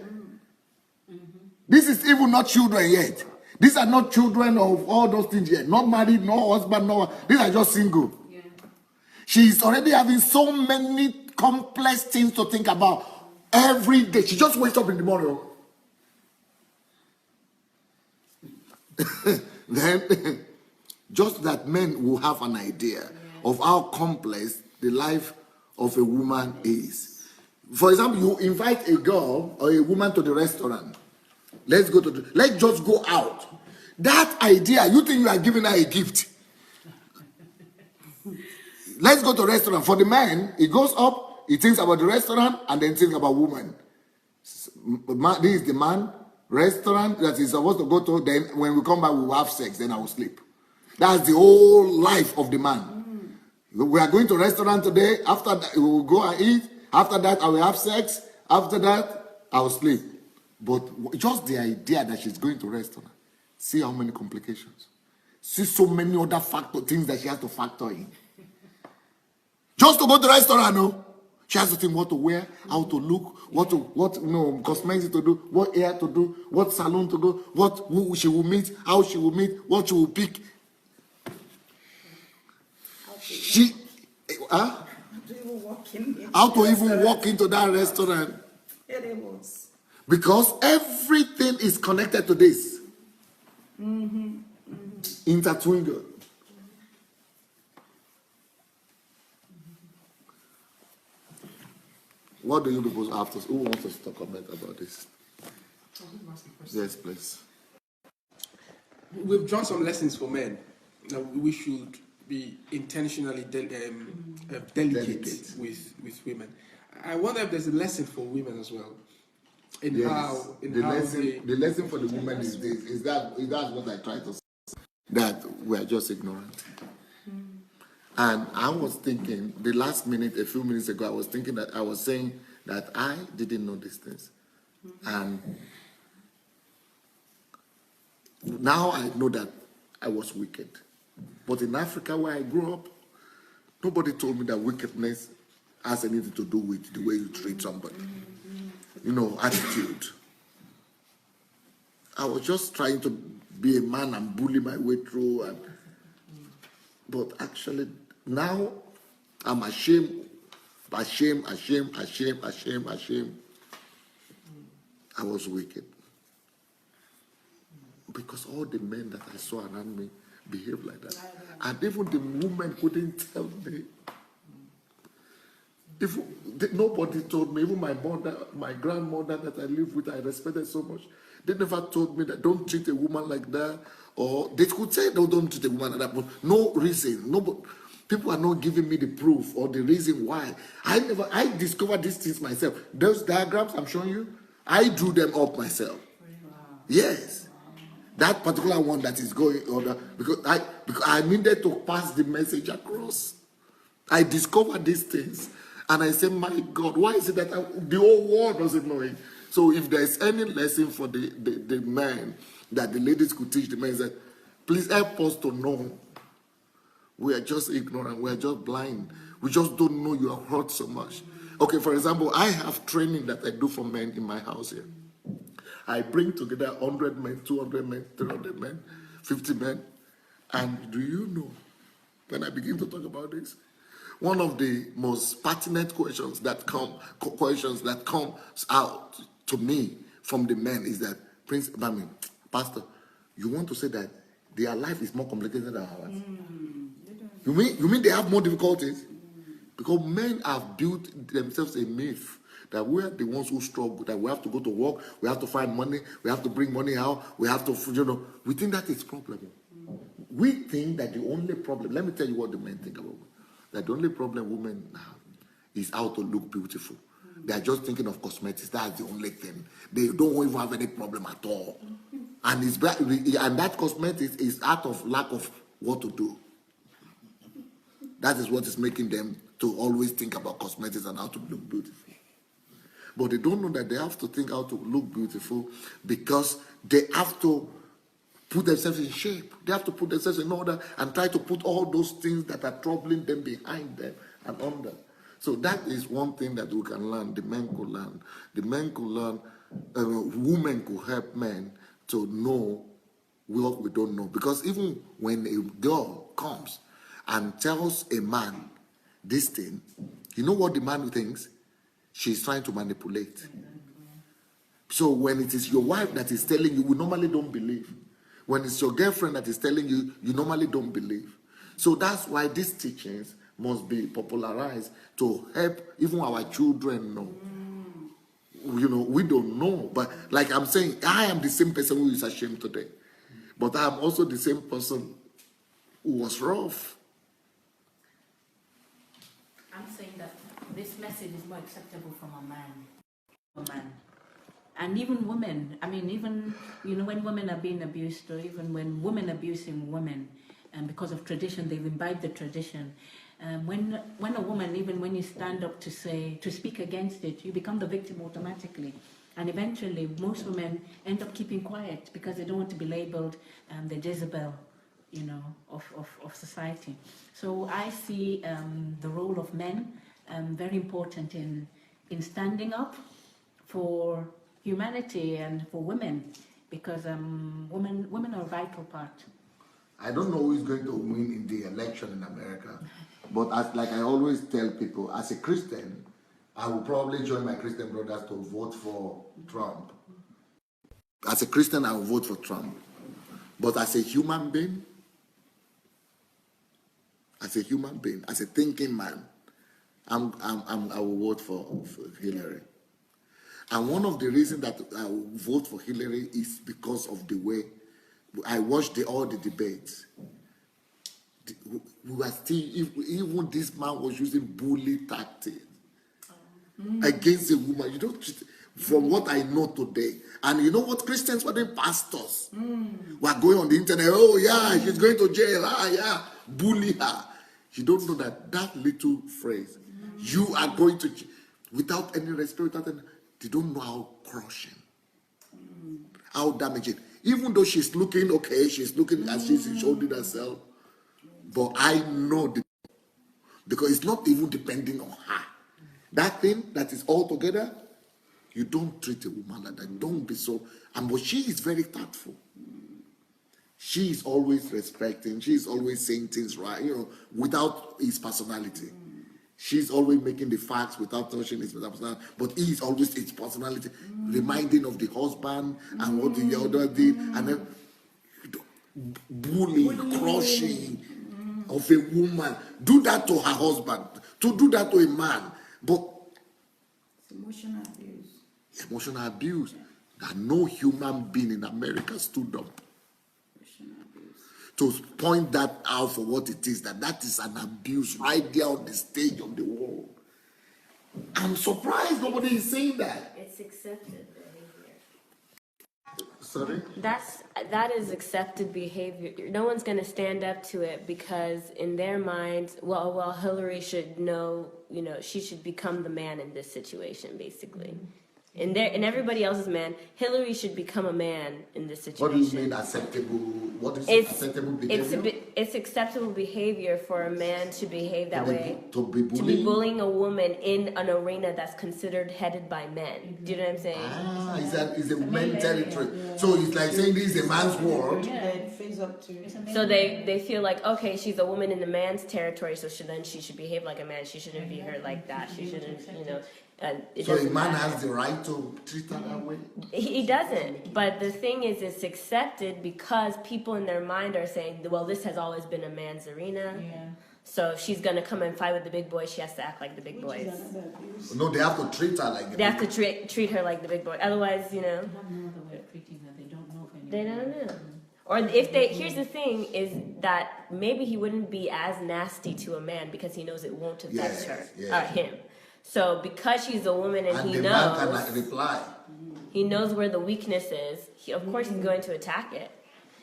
This is even not children yet. These are not children of all those things yet. Not married, no husband, no. These are just single. Yeah. She's already having so many complex things to think about every day. She just wakes up in the morning. Then, just that men will have an idea of how complex the life of a woman is. For example, you invite a girl or a woman to the restaurant. Let's just go out. That idea, you think you are giving her a gift. Let's go to a restaurant. For the man, he goes up, he thinks about the restaurant, and then thinks about woman. This is the man, restaurant that he's supposed to go to. Then when we come back, we will have sex. Then I will sleep. That's the whole life of the man. We are going to a restaurant today. After that, we will go and eat. After that, I will have sex. After that, I will sleep. But just the idea that she's going to a restaurant, see how many complications. See so many other things that she has to factor in. Just to go to the restaurant, no. She has to think what to wear, how to look, what cosmetics to do, what hair to do, what salon to go, who she will meet, how she will meet, what she will pick. How to even walk into that restaurant. Because everything is connected to this. Intertwined. What do you people have to? Who wants us to comment about this? Yes, please. We've drawn some lessons for men that we should be intentionally delicate with women. I wonder if there's a lesson for women as well. The lesson for the women is this: is that what I try to say? That we are just ignorant. And I was thinking, the last minute, a few minutes ago, I was saying that I didn't know these things. And now I know that I was wicked. But in Africa, where I grew up, nobody told me that wickedness has anything to do with the way you treat somebody. Attitude. I was just trying to be a man and bully my way through. But actually, now I'm ashamed. I was wicked. Because all the men that I saw around me behaved like that. And even the women couldn't tell me. Nobody told me, even my mother, my grandmother that I lived with, I respected so much. They never told me that don't treat a woman like that. Or they could say don't treat a woman like that, but no reason. People are not giving me the proof or the reason why. I discovered these things myself. Those diagrams I'm showing you, I drew them up myself. Wow. Yes. That particular one that is going on, because I needed to pass the message across. I discovered these things. And I said, my God, why is it that the whole world doesn't know it? So if there's any lesson for the men that the ladies could teach the men, is that please help us to know. We are just ignorant. We are just blind. We just don't know you are hurt so much. Okay, for example, I have training that I do for men in my house here. I bring together 100 men, 200 men, 300 men, 50 men. And do you know, when I begin to talk about this, one of the most pertinent questions that come out to me from the men is that, Pastor, you want to say that their life is more complicated than ours? You mean they have more difficulties? Because men have built themselves a myth that we are the ones who struggle, that we have to go to work, we have to find money, we have to bring money out, we have to, we think that is problem. We think that the only problem, let me tell you what the men think about, that the only problem women have is how to look beautiful. They are just thinking of cosmetics. That's the only thing. They don't even have any problem at all. And and that cosmetics is out of lack of what to do. That is what is making them to always think about cosmetics and how to look beautiful. But they don't know that they have to think how to look beautiful because they have to put themselves in shape. They have to put themselves in order and try to put all those things that are troubling them behind them and under. So that is one thing that we can learn, the men could learn. The men could learn, women could help men to know what we don't know. Because even when a girl comes and tells a man this thing, you know what the man thinks? She's trying to manipulate. So when it is your wife that is telling you, we normally don't believe. When it's your girlfriend that is telling you, you normally don't believe. So that's why these teachings must be popularized to help even our children know. You know, we don't know. But like I'm saying, I am the same person who is ashamed today. But I am also the same person who was rough. I'm saying that this message is more acceptable from a man. And even women, I mean, even, you know, when women are being abused, or even when women abusing women, and because of tradition, they've imbibed the tradition. When a woman, even when you stand up to speak against it, you become the victim automatically. And eventually, most women end up keeping quiet because they don't want to be labeled the Jezebel, you know, of society. So I see the role of men very important in standing up for humanity and for women, because women are a vital part. I don't know who is going to win in the election in America, but like I always tell people, as a Christian, I will probably join my Christian brothers to vote for Trump. As a Christian, I will vote for Trump. But as a human being, as a thinking man, I will vote for Hillary. And one of the reasons that I will vote for Hillary is because of the way I watched all the debates. We were still, even this man was using bully tactics against a woman. You don't, from what I know today. And you know what Christians were doing? Pastors were going on the internet. Oh yeah, she's going to jail. Ah yeah, bully her. You don't know that little phrase, you are going to, without any respect, they don't know how crushing, how damaging. Even though she's looking okay, she's looking as she's holding herself, but I know because it's not even depending on her. That thing that is all together, you don't treat a woman like that. Don't be so. But she is very tactful. She is always respecting. She is always saying things right, you know, without his personality. She's always making the facts without touching his personality. But he is always his personality, reminding of the husband and what the other did. And then bullying, crushing of a woman. Do that to her husband. To do that to a man. But It's emotional abuse. Emotional abuse that no human being in America stood up to point that out for what it is, that is an abuse right there on the stage of the world. I'm surprised nobody is saying that. It's accepted behavior. Sorry? That is accepted behavior. No one's going to stand up to it because in their minds, well, Hillary should know, you know, she should become the man in this situation, basically. In everybody else's man, Hillary should become a man in this situation. What do you mean acceptable? What is acceptable behavior? It's acceptable behavior for a man to behave that way. To be bullying a woman in an arena that's considered headed by men. Do you know what I'm saying? It's a men's territory. Yeah. So it's like saying this is a man's world. Yeah, it feels up to. So they feel like, okay, she's a woman in the man's territory, so she should behave like a man. She shouldn't be hurt like that. She shouldn't, you know. So a man has the right to treat her that way? He doesn't. But the thing is, it's accepted because people in their mind are saying, well, this has always been a man's arena. Yeah. So if she's going to come and fight with the big boys, she has to act like the big boys. No, they have to treat her like the big boys. They have to treat her like the big boy. Otherwise, you know. They have no other way of treating her. They don't know if they don't know. Or if they, here's the thing, is that maybe he wouldn't be as nasty to a man because he knows it won't affect him. So because she's a woman and he the knows, man can reply. He knows where the weakness is. Of course, he's going to attack it.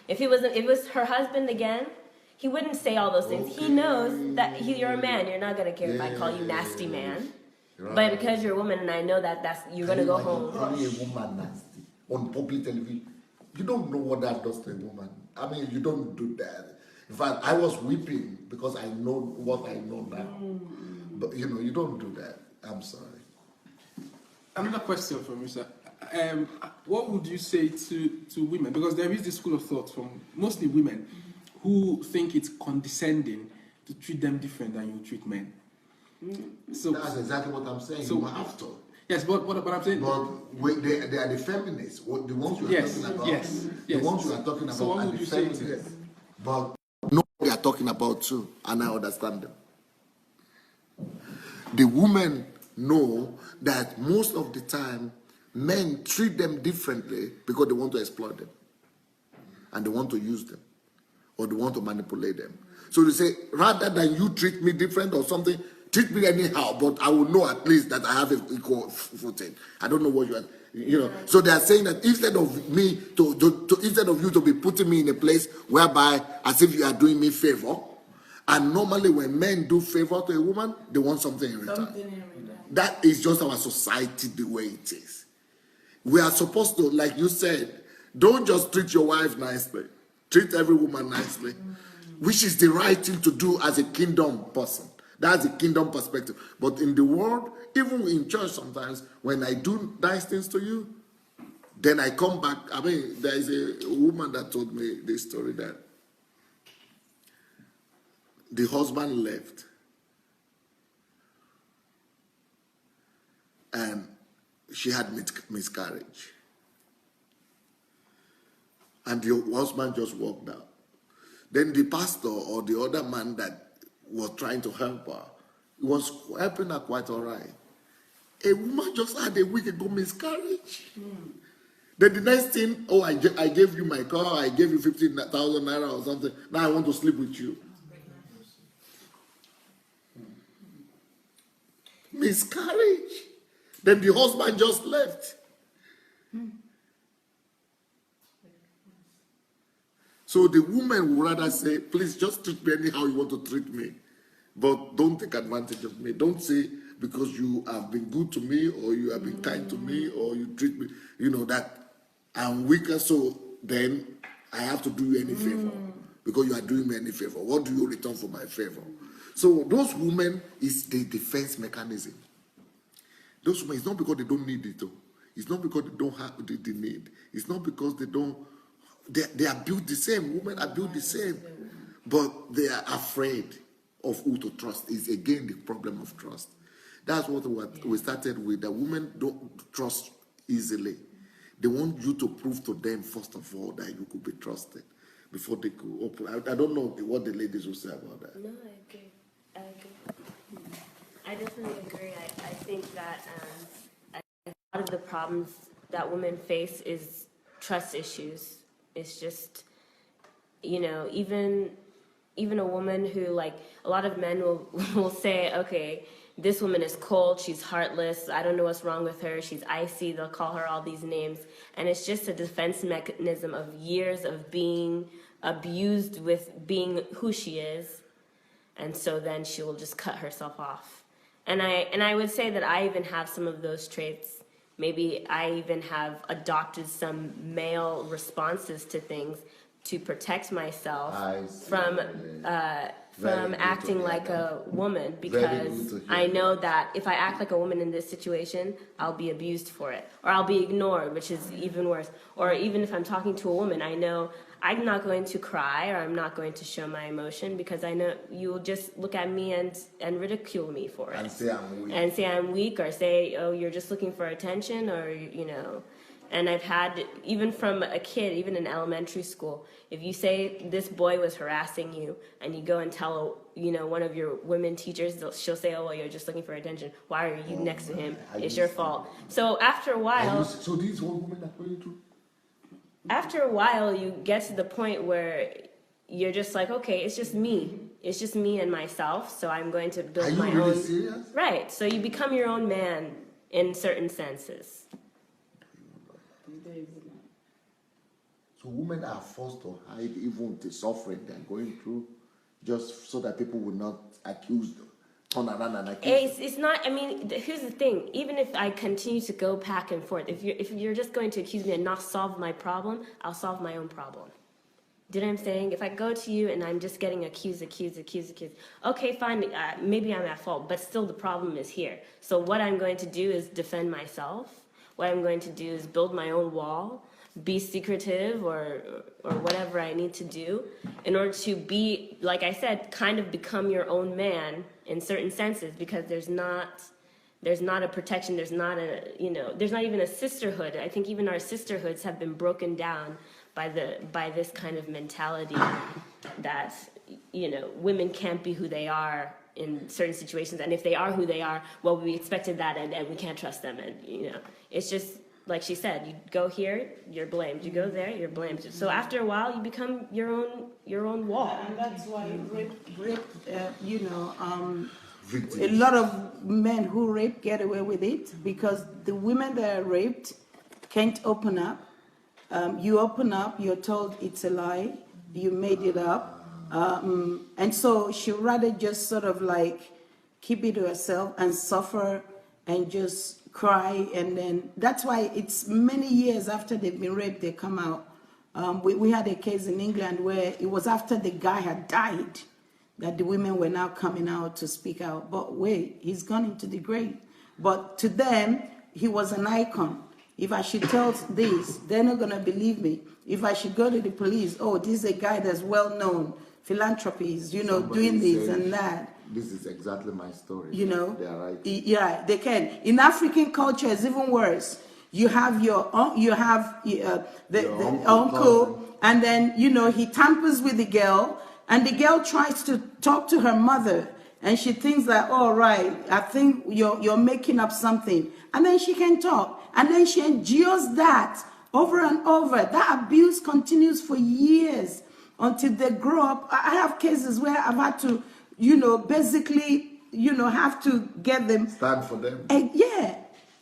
If it was her husband again, he wouldn't say all those things. He knows that you're a man. You're not gonna care if I call you nasty man. Right. But because you're a woman, and I know that's you're gonna go home. Calling a woman nasty on public television, you don't know what that does to a woman. I mean, you don't do that. In fact, I was weeping because I know what I know now. But you don't do that. I'm sorry. Another question from you, sir. What would you say to women? Because there is this school of thought from mostly women who think it's condescending to treat them different than you treat men. So That's exactly what I'm saying. So You have to. yes, but I'm saying. But they are the feminists. The ones you are Yes, talking about. yes, The yes. ones you are talking about So what are would the you say to feminists. them? But no, they are talking about too, and I understand them. The women know that most of the time men treat them differently because they want to exploit them, and they want to use them, or they want to manipulate them. So they say, rather than you treat me different or something, treat me anyhow, but I will know at least that I have an equal footing. I don't know what you are, So they are saying that instead of me instead of you to be putting me in a place whereby as if you are doing me favor, and normally when men do favor to a woman, they want something in return. That is just our society the way it is. We are supposed to, like you said, don't just treat your wife nicely. Treat every woman nicely, which is the right thing to do as a kingdom person. That's the kingdom perspective. But in the world, even in church sometimes, when I do nice things to you, then I come back. I mean, there is a woman that told me this story that the husband left and she had miscarriage. And the husband just walked out. Then the pastor or the other man that was trying to help her was helping her quite all right. A woman just had a week ago miscarriage. Then the next thing, I gave you my car, I gave you 15,000 naira or something. Now I want to sleep with you. Miscarriage. Then the husband just left. So the woman would rather say, please just treat me anyhow you want to treat me. But don't take advantage of me. Don't say because you have been good to me or you have been kind to me or you treat me, that I'm weaker, so then I have to do you any favor because you are doing me any favor. What do you return for my favor? So those women is the defense mechanism. Those women, it's not because they don't need it though. It's not because they don't have the need. It's not because they don't. They are built the same. Women are built the same. But they are afraid of who to trust. Is again the problem of trust. That's what we started with. The women don't trust easily. They want you to prove to them, first of all, that you could be trusted before they could open. I don't know what the ladies will say about that. No, I agree. I definitely agree. I think that a lot of the problems that women face is trust issues. It's just, even a woman who, like, a lot of men will say, okay, this woman is cold, she's heartless, I don't know what's wrong with her, she's icy, they'll call her all these names. And it's just a defense mechanism of years of being abused with being who she is. And so then she will just cut herself off. And I would say that I even have some of those traits. Maybe I even have adopted some male responses to things to protect myself from acting like a woman, because I know that if I act like a woman in this situation, I'll be abused for it, or I'll be ignored, which is even worse. Or even if I'm talking to a woman, I know I'm not going to cry or I'm not going to show my emotion, because I know you will just look at me and ridicule me for it. And say I'm weak. And say I'm weak, or say, oh, you're just looking for attention, or, And I've had, even from a kid, even in elementary school, if you say this boy was harassing you and you go and tell, one of your women teachers, she'll say, oh, well, you're just looking for attention. Why are you next to him? It's your fault. So after a while... So these old women are going through? After a while, you get to the point where you're just like, okay, it's just me. It's just me and myself, so I'm going to build my own... Are you really serious? Right. So you become your own man in certain senses. So women are forced to hide even the suffering they're going through, just so that people will not accuse them, turn around and accuse them. It's not. I mean, here's the thing. Even if I continue to go back and forth, if you're just going to accuse me and not solve my problem, I'll solve my own problem. Do you know what I'm saying? If I go to you and I'm just getting accused, okay, fine, maybe I'm at fault, but still the problem is here. So what I'm going to do is defend myself. What I'm going to do is build my own wall, be secretive or whatever I need to do in order to be, like I said, kind of become your own man in certain senses, because there's not a protection, there's not even a sisterhood. I think even our sisterhoods have been broken down by this kind of mentality that, women can't be who they are in certain situations, and if they are who they are, well, we expected that, and we can't trust them, and it's just like she said, you go here, you're blamed, you go there, you're blamed. So after a while, you become your own wall. And that's why rape a lot of men who rape get away with it, because the women that are raped can't open up. You open up, you're told it's a lie, you made it up. And so she'd rather just sort of like keep it to herself and suffer and just cry. And then that's why it's many years after they've been raped, they come out. We had a case in England where it was after the guy had died that the women were now coming out to speak out. But wait, he's gone into the grave. But to them, he was an icon. If I should tell this, they're not going to believe me. If I should go to the police, oh, this is a guy that's well-known, philanthropies, doing this and that. This is exactly my story. They are right. Yeah, they can. In African culture, it's even worse. You have the uncle, and then, he tampers with the girl, and the girl tries to talk to her mother, and she thinks that, all right, I think you're making up something. And then she can talk. And then she endures that over and over. That abuse continues for years until they grow up. I have cases where I've had to, basically, have to get them. Stand for them. Yeah.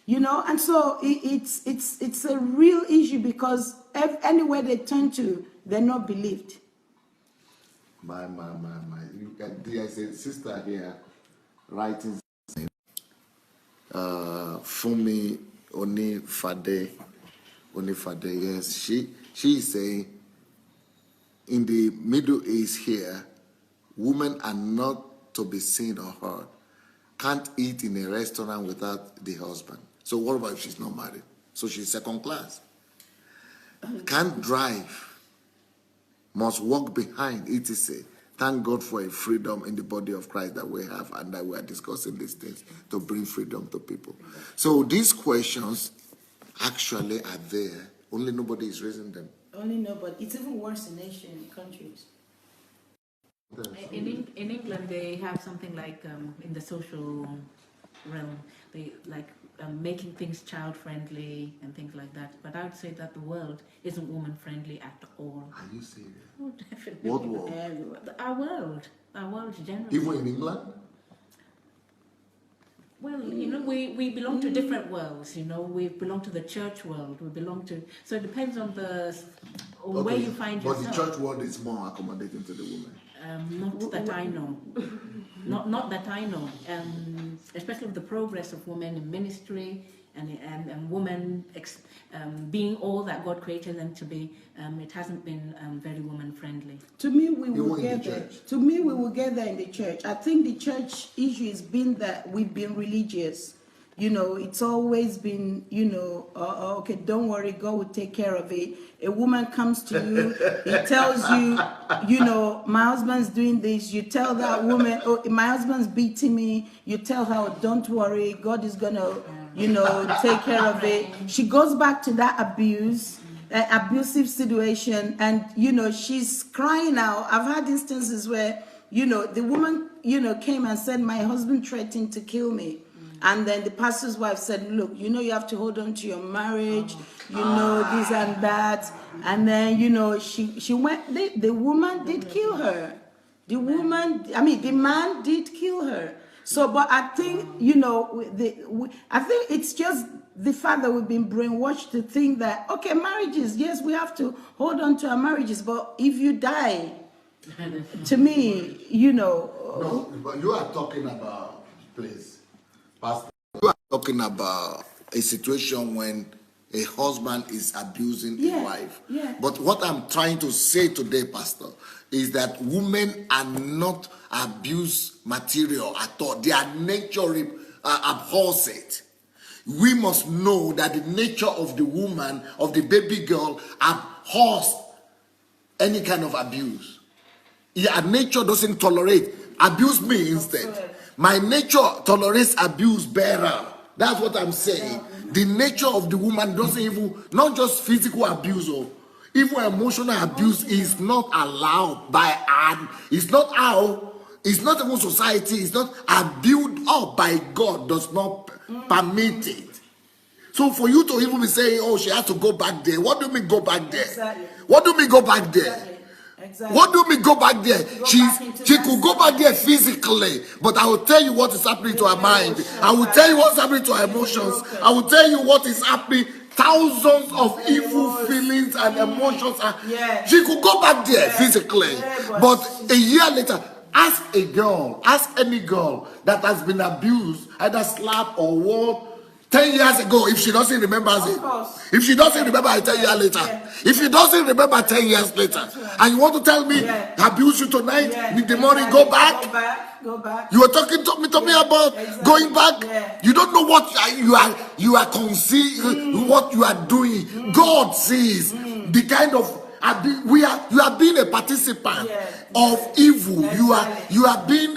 And so it's a real issue, because anywhere they turn to, they're not believed. My. There's a sister here writing, Fumi Onifade, yes. She is saying, in the Middle East here, women are not to be seen or heard. Can't eat in a restaurant without the husband. So what about if she's not married? So she's second class. Can't drive. Must walk behind, etc. Thank God for a freedom in the body of Christ that we have, and that we are discussing these things to bring freedom to people. So these questions actually are there. Only nobody is raising them. Only nobody. It's even worse in Asian countries. In England, they have something like in the social realm, they like making things child-friendly and things like that. But I would say that the world isn't woman-friendly at all. Are you serious? Oh, definitely. What world? Our world generally. Even in England? Well, we belong to different worlds. We belong to the church world. We belong to. So it depends on where you find yourself. But the church world is more accommodating to the woman. Not that I know. Not that I know. Especially with the progress of women in ministry and women being all that God created them to be, it hasn't been very woman friendly. To me, we will get there. To me, we will get there in the church. I think the church issue has been that we've been religious. It's always been, okay, don't worry, God will take care of it. A woman comes to you, he tells you, my husband's doing this. You tell that woman, oh, my husband's beating me. You tell her, don't worry, God is going to, take care of it. She goes back to that abusive situation, and, she's crying out. I've had instances where, the woman, came and said, my husband threatened to kill me. And then the pastor's wife said, look, you have to hold on to your marriage, this and that. And then, she went, the woman did kill her. The man did kill her. So, but I think, you know, I think it's just the fact that we've been brainwashed to think that, okay, marriages, yes, we have to hold on to our marriages, but if you die, to me, you know. No, but you are talking about, please, Pastor, you are talking about a situation when a husband is abusing a wife. Yeah. But what I'm trying to say today, Pastor, is that women are not abuse material at all. Their nature abhors it. We must know that the nature of the woman, of the baby girl, abhors any kind of abuse. Your nature doesn't tolerate. Abuse me instead. My nature tolerates abuse better. That's what I'm saying. The nature of the woman doesn't even, not just physical abuse, or even emotional abuse is not allowed by, it's not how, it's not even society, it's not built up by God, does not permit it. So for you to even be saying, oh, she has to go back there. What do you mean go back there? Exactly. What do you mean go back there? Exactly. What do you mean go back there? She could go back there physically, but I will tell you what is happening to her mind. I will tell you what's happening to her emotions. I will tell you what is happening. Thousands of evil feelings and emotions. She could go back there physically, but a year later, ask a girl, ask any girl that has been abused, either slapped or what, 10 years ago, if she doesn't remember it. If she doesn't remember it 10 years later. If she doesn't remember 10 years later. And you want to tell me, abuse you tonight, in the morning, go back? Go back. You are talking to me about going back? You don't know what you are conceiving, what you are doing. God sees the kind of you are being a participant of evil. You are being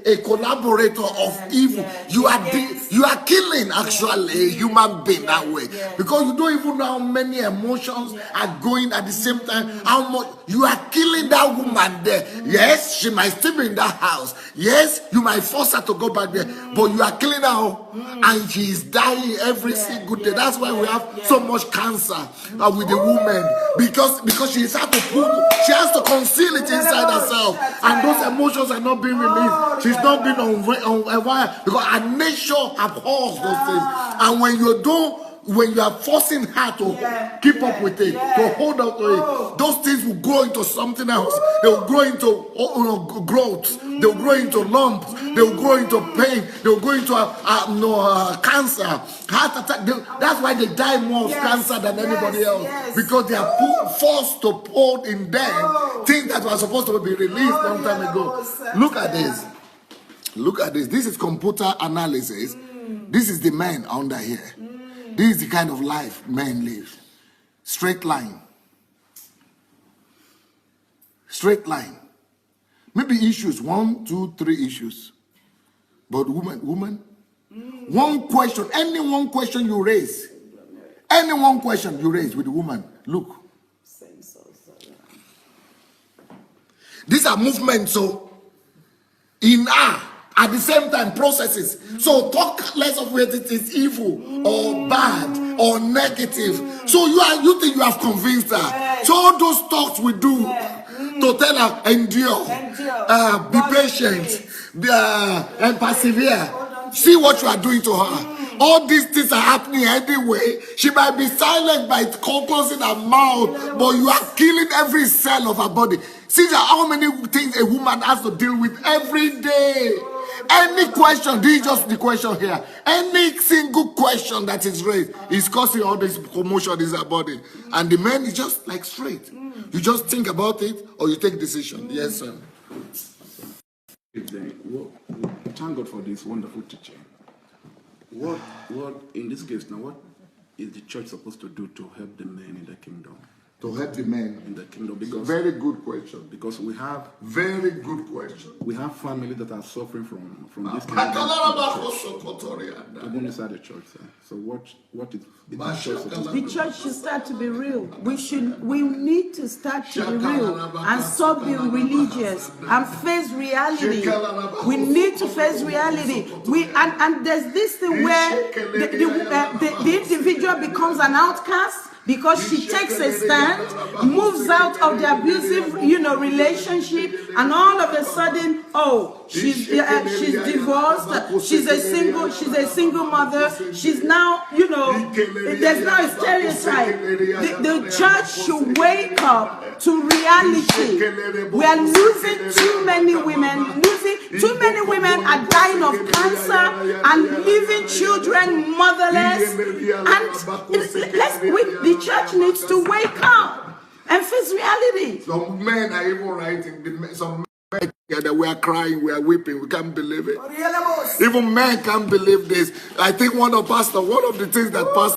a collaborator of evil. You are killing actually a human being that way, because you don't even know how many emotions are going at the same time. How much you are killing that woman there. Yes, she might still be in that house. Yes, you might force her to go back there, but you are killing her, and she is dying every single day. That's why we have so much cancer with the woman, because she has to conceal it inside herself, and those emotions are not being released. She's not being on wire, because her nature abhors those things. And when you are forcing her to keep up with it, to hold on to it, those things will grow into something else. They will grow into growth. They will grow into lumps. They will grow into pain. They will grow into cancer, heart attack. That's why they die more of cancer than anybody else, because they are forced to hold in them things that were supposed to be released long time ago. Look at this. Look at this. This is computer analysis. This is the man under here. This is the kind of life men live. Straight line. Straight line. Maybe issues, 1, 2, 3 issues. But woman, one question, any one question you raise, with the woman, look. These are movements, so in her. At the same time, processes. So talk less of whether it is evil or bad or negative. So you think you have convinced her. So all those talks we do to tell her, endure, be patient, and persevere. See what you are doing to her. All these things are happening anyway. She might be silent by closing her mouth, but you are killing every cell of her body. See how many things a woman has to deal with every day. Any question, this is just the question here. Any single question that is raised is causing all this commotion in her body. And the man is just like straight. You just think about it or you take decision. Yes, sir. Thank God for this wonderful teaching. What in this case now, what is the church supposed to do to help the men in the kingdom? To help the men in the kingdom, because very good question. Because we have very good question. We have families that are suffering from this kind of even inside the church. So what is the church should start to be real. We need to start to be real and stop being religious and face reality. We need to face reality. And there's this thing where the individual becomes an outcast. because she takes a stand, moves out of the abusive, relationship, and all of a sudden, oh, she's divorced, she's a single mother, she's now, there's now a stereotype. The church should wake up to reality. We are losing too many women. Too many women are dying of cancer and leaving children motherless. And the church needs to wake up and face reality. Some men are even writing. Some men that we are crying, we are weeping. We can't believe it. Even men can't believe this. I think one of the things that pastors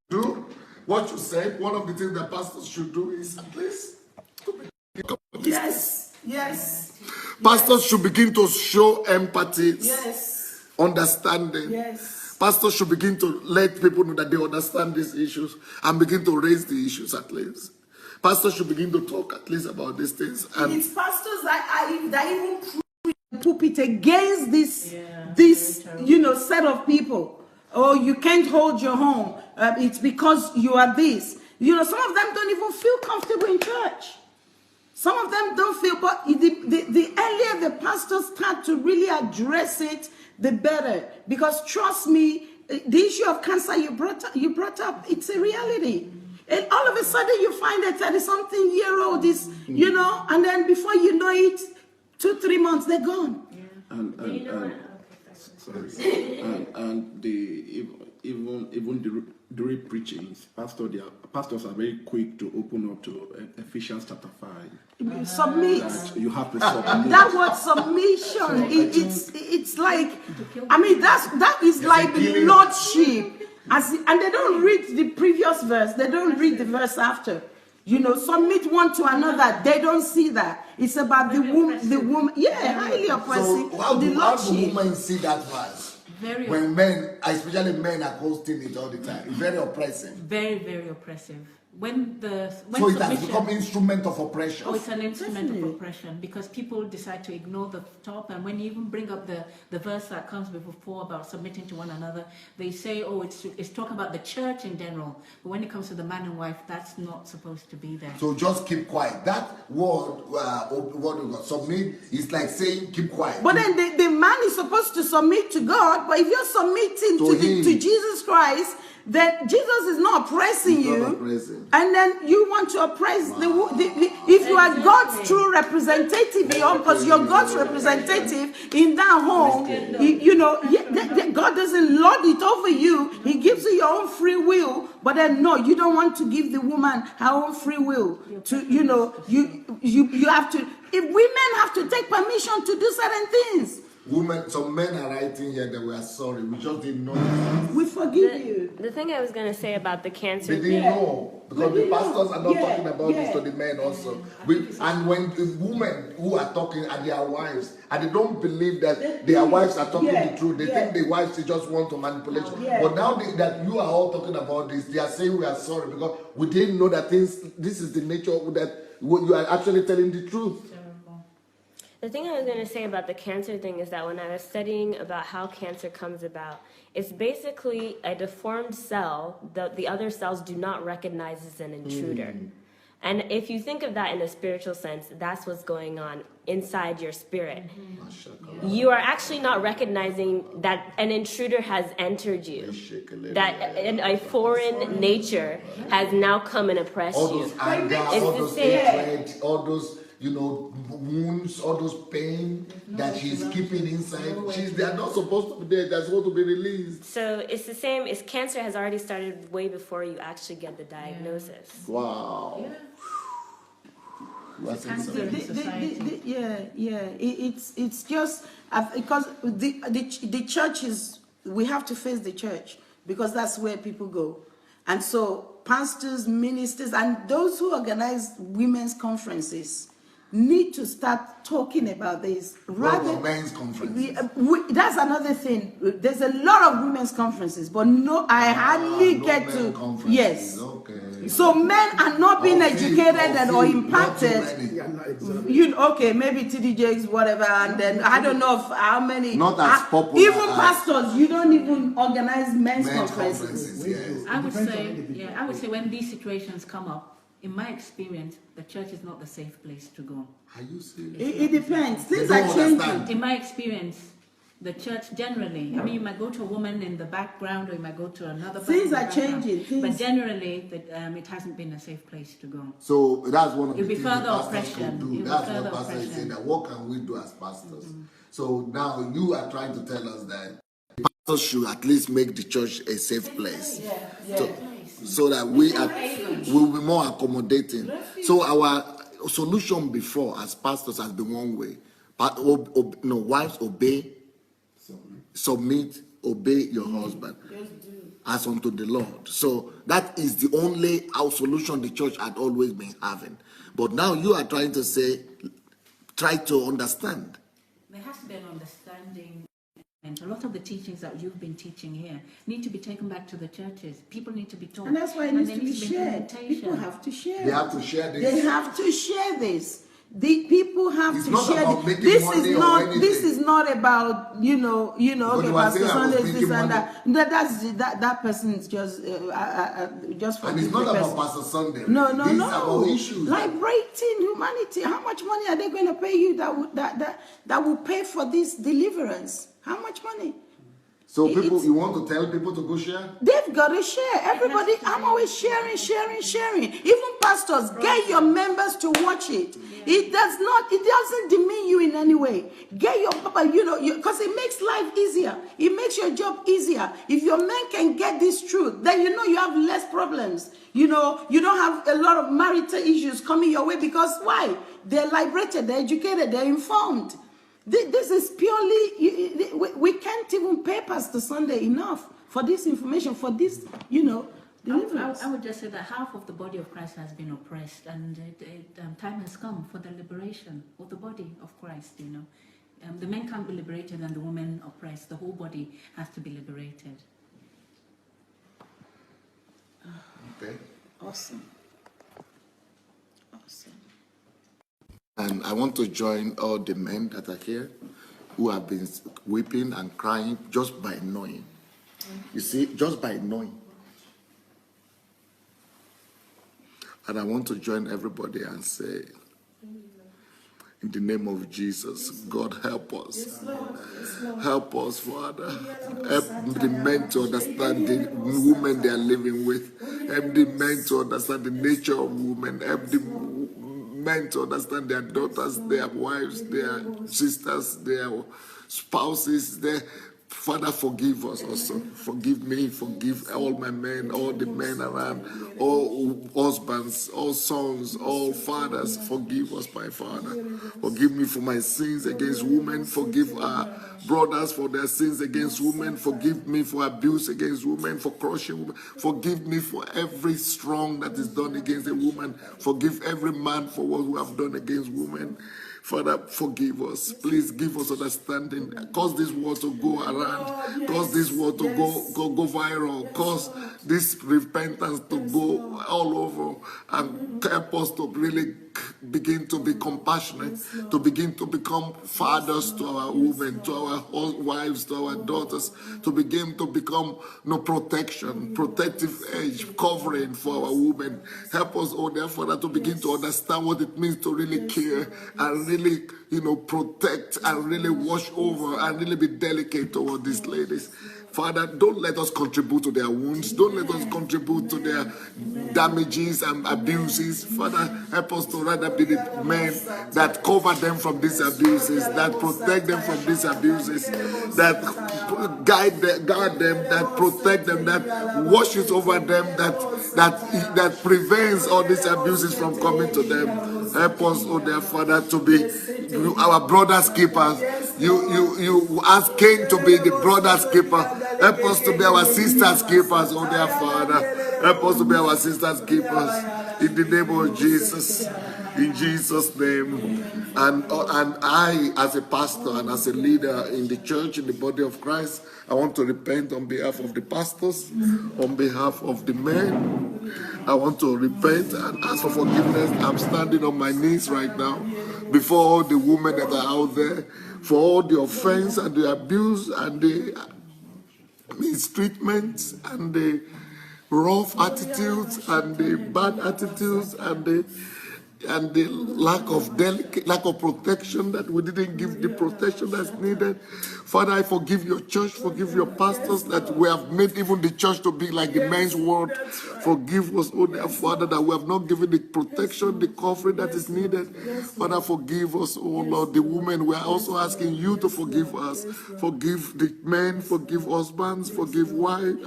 do, what you said, one of the things that pastors should do is at least. Yes. Pastors should begin to show empathy, understanding. Yes. Pastors should begin to let people know that they understand these issues and begin to raise the issues at least. Pastors should begin to talk at least about these things. And it's pastors that even preach the pulpit against this set of people. Oh, you can't hold your home. It's because you are this. Some of them don't even feel comfortable in church. Some of them don't feel, but the earlier the pastors start to really address it, the better. Because trust me, the issue of cancer you brought up, it's a reality. And all of a sudden you find a 30-something-year-old is, and then before you know it, 2-3 months, they're gone. And even during preaching, pastors are very quick to open up to Ephesians chapter 5. Submit. That you have to submit. That word submission, it's like, that is like lordship. And they don't read the previous verse. They don't read the verse after. Submit one to another. They don't see that. It's about the woman. Highly oppressive. So how do women see that verse? When men, especially men, are posting it all the time. It's very oppressive. Very, very oppressive. So it has become instrument of oppression. Oh, it's an instrument of oppression because people decide to ignore the top, and when you even bring up the verse that comes before about submitting to one another, they say, oh, it's talking about the church in general. But when it comes to the man and wife, that's not supposed to be there. So just keep quiet. That word, submit, is like saying keep quiet. But then the man is supposed to submit to God, but if you're submitting to Jesus Christ, then Jesus is not oppressing you, and then you want to oppress if you are God's true representative, because you're God's representative in that home, God doesn't lord it over you. He gives you your own free will, but then no, you don't want to give the woman her own free will. You have to. If women have to take permission to do certain things. Some men are writing here that we are sorry. We just didn't know that. We forgive you. The thing I was going to say about the cancer they didn't know, because the pastors are not talking about this to the men also. And when the women who are talking are their wives, and they don't believe that their wives are talking the truth, they think the wives just want to manipulate. But now that you are all talking about this, they are saying we are sorry because we didn't know that this is the nature that you are actually telling the truth. The thing I was going to say about the cancer thing is that when I was studying about how cancer comes about, it's basically a deformed cell that the other cells do not recognize as an intruder. And if you think of that in a spiritual sense, that's what's going on inside your spirit. You are actually not recognizing that an intruder has entered you, that a foreign nature has now come and oppressed all you. Those anger, all those hatred, all those wounds, all those pain that she's keeping inside. They are not supposed to be there. They're supposed to be released. So it's the same. Cancer has already started way before you actually get the diagnosis. Wow. It's just because the church is. We have to face the church because that's where people go, and so pastors, ministers, and those who organize women's conferences need to start talking about this. Rather men's conferences. That's another thing. There's a lot of women's conferences, but no, I hardly get to. Yes. Okay. So men are not being educated or impacted. You know, okay, maybe TDJs, whatever, and then I don't know how many. Not as popular. Even pastors, you don't even organize men's conferences. Yes. I would say when these situations come up, in my experience, the church is not the safe place to go. Are you serious? It depends. Things They are don't changing. understand. In my experience, the church generally, I mean, you might go to a woman in the background or you might go to another person Things in the are background, changing. but generally, it hasn't been a safe place to go. So that's one of the It'll be things further that pastors oppression. could do. It'll be That's further what pastors say, oppression. that what can we do as pastors? So now you are trying to tell us that pastors should at least make the church a safe place. So that we will be more accommodating. So our solution before as pastors has been one way. Wives obey, submit, obey your husband as unto the Lord. So that is the only solution the church had always been having. But now you are trying to say, try to understand. There has to be an understanding. And a lot of the teachings that you've been teaching here need to be taken back to the churches. People need to be taught. And that's why it needs to be shared. implementation. People have to share. They have to share this. They have to share this. The people have It's to not share about this. making This money is or not. anything. This is not about okay, you are Pastor saying I was Sunday is this making and money. that person is just for. And it's not about Pastor Sunday. No. These are about issues. Liberating humanity. How much money are they going to pay you that will pay for this deliverance? How much money? So you want to tell people to go share? They've got to share. Everybody, I'm always sharing. Even pastors, get your members to watch it. It doesn't demean you in any way. Get your, because it makes life easier. It makes your job easier. If your men can get this truth, then you have less problems. You don't have a lot of marital issues coming your way because why? They're liberated, they're educated, they're informed. This is purely, we can't even pay Pastor Sunday enough for this information, for this, deliverance. I would just say that half of the body of Christ has been oppressed, and time has come for the liberation of the body of Christ, the men can't be liberated and the women oppressed. The whole body has to be liberated. Okay. Awesome. And I want to join all the men that are here who have been weeping and crying just by knowing. You see, just by knowing. And I want to join everybody and say, in the name of Jesus, God help us. Help us, Father. Help the men to understand the women they are living with. Help the men to understand the nature of women. Help the men to understand their daughters, their wives, their sisters, their spouses, Father, forgive us also. Forgive me, forgive all my men, all the men around, all husbands, all sons, all fathers. Forgive us, my Father. Forgive me for my sins against women. Forgive our brothers for their sins against women. Forgive me for abuse against women, for crushing women. Forgive me for every wrong that is done against a woman. Forgive every man for what we have done against women. Father, forgive us. Please give us understanding. Cause this word to go around. Cause this word to go viral. Cause this repentance to go all over. And help us to really begin to be compassionate, to begin to become fathers to our women, to our wives, to our daughters, to begin to become protection, protective edge, covering for our women. Help us, oh dear Father, to begin to understand what it means to really care and really, protect and really watch over and really be delicate toward these ladies. Father, don't let us contribute to their wounds. Don't let us contribute to their damages and abuses. Father, help us to rather be the men that cover them from these abuses, that protect them from these abuses, that guard them, that protect them, that watches over them, that prevents all these abuses from coming to them. Help us, oh dear Father, to be our brother's keepers. You ask Cain to be the brother's keeper. Help us to be our sisters' keepers, oh dear Father. Help us to be our sisters' keepers. In the name of Jesus. In Jesus' name. And I, as a pastor and as a leader in the church, in the body of Christ, I want to repent on behalf of the pastors, on behalf of the men. I want to repent and ask for forgiveness. I'm standing on my knees right now before all the women that are out there for all the offense and the abuse and the mistreatment and the rough attitudes and the bad attitudes and the lack of protection, that we didn't give the protection that's needed. Father, I forgive your church, forgive your pastors, that we have made even the church to be like the men's world. Forgive us, oh dear Father, that we have not given the protection, the covering that is needed. Father, forgive us, oh Lord. The women, we are also asking you to forgive us. Forgive the men, forgive husbands, forgive wives,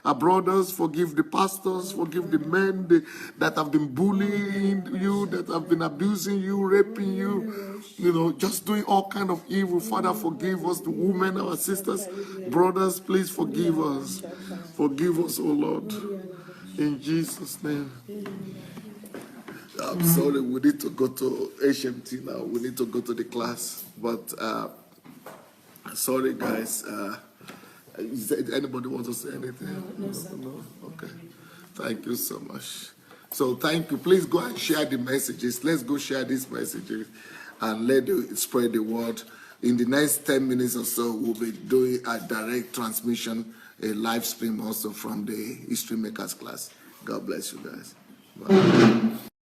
our brothers, forgive the pastors, forgive the men that have been bullying you, that have been abusing you, raping you, just doing all kind of evil. Father, forgive us, the women, our sisters, brothers, please forgive us. Forgive us, oh Lord. In Jesus' name. I'm sorry, we need to go to HMT now. We need to go to the class. But sorry, guys. Anybody want to say anything? No? Okay. Thank you so much. So thank you. Please go and share the messages. Let's go share these messages and let it spread the word. In the next 10 minutes or so, we'll be doing a direct transmission, a live stream also from the History Makers class. God bless you guys. Bye.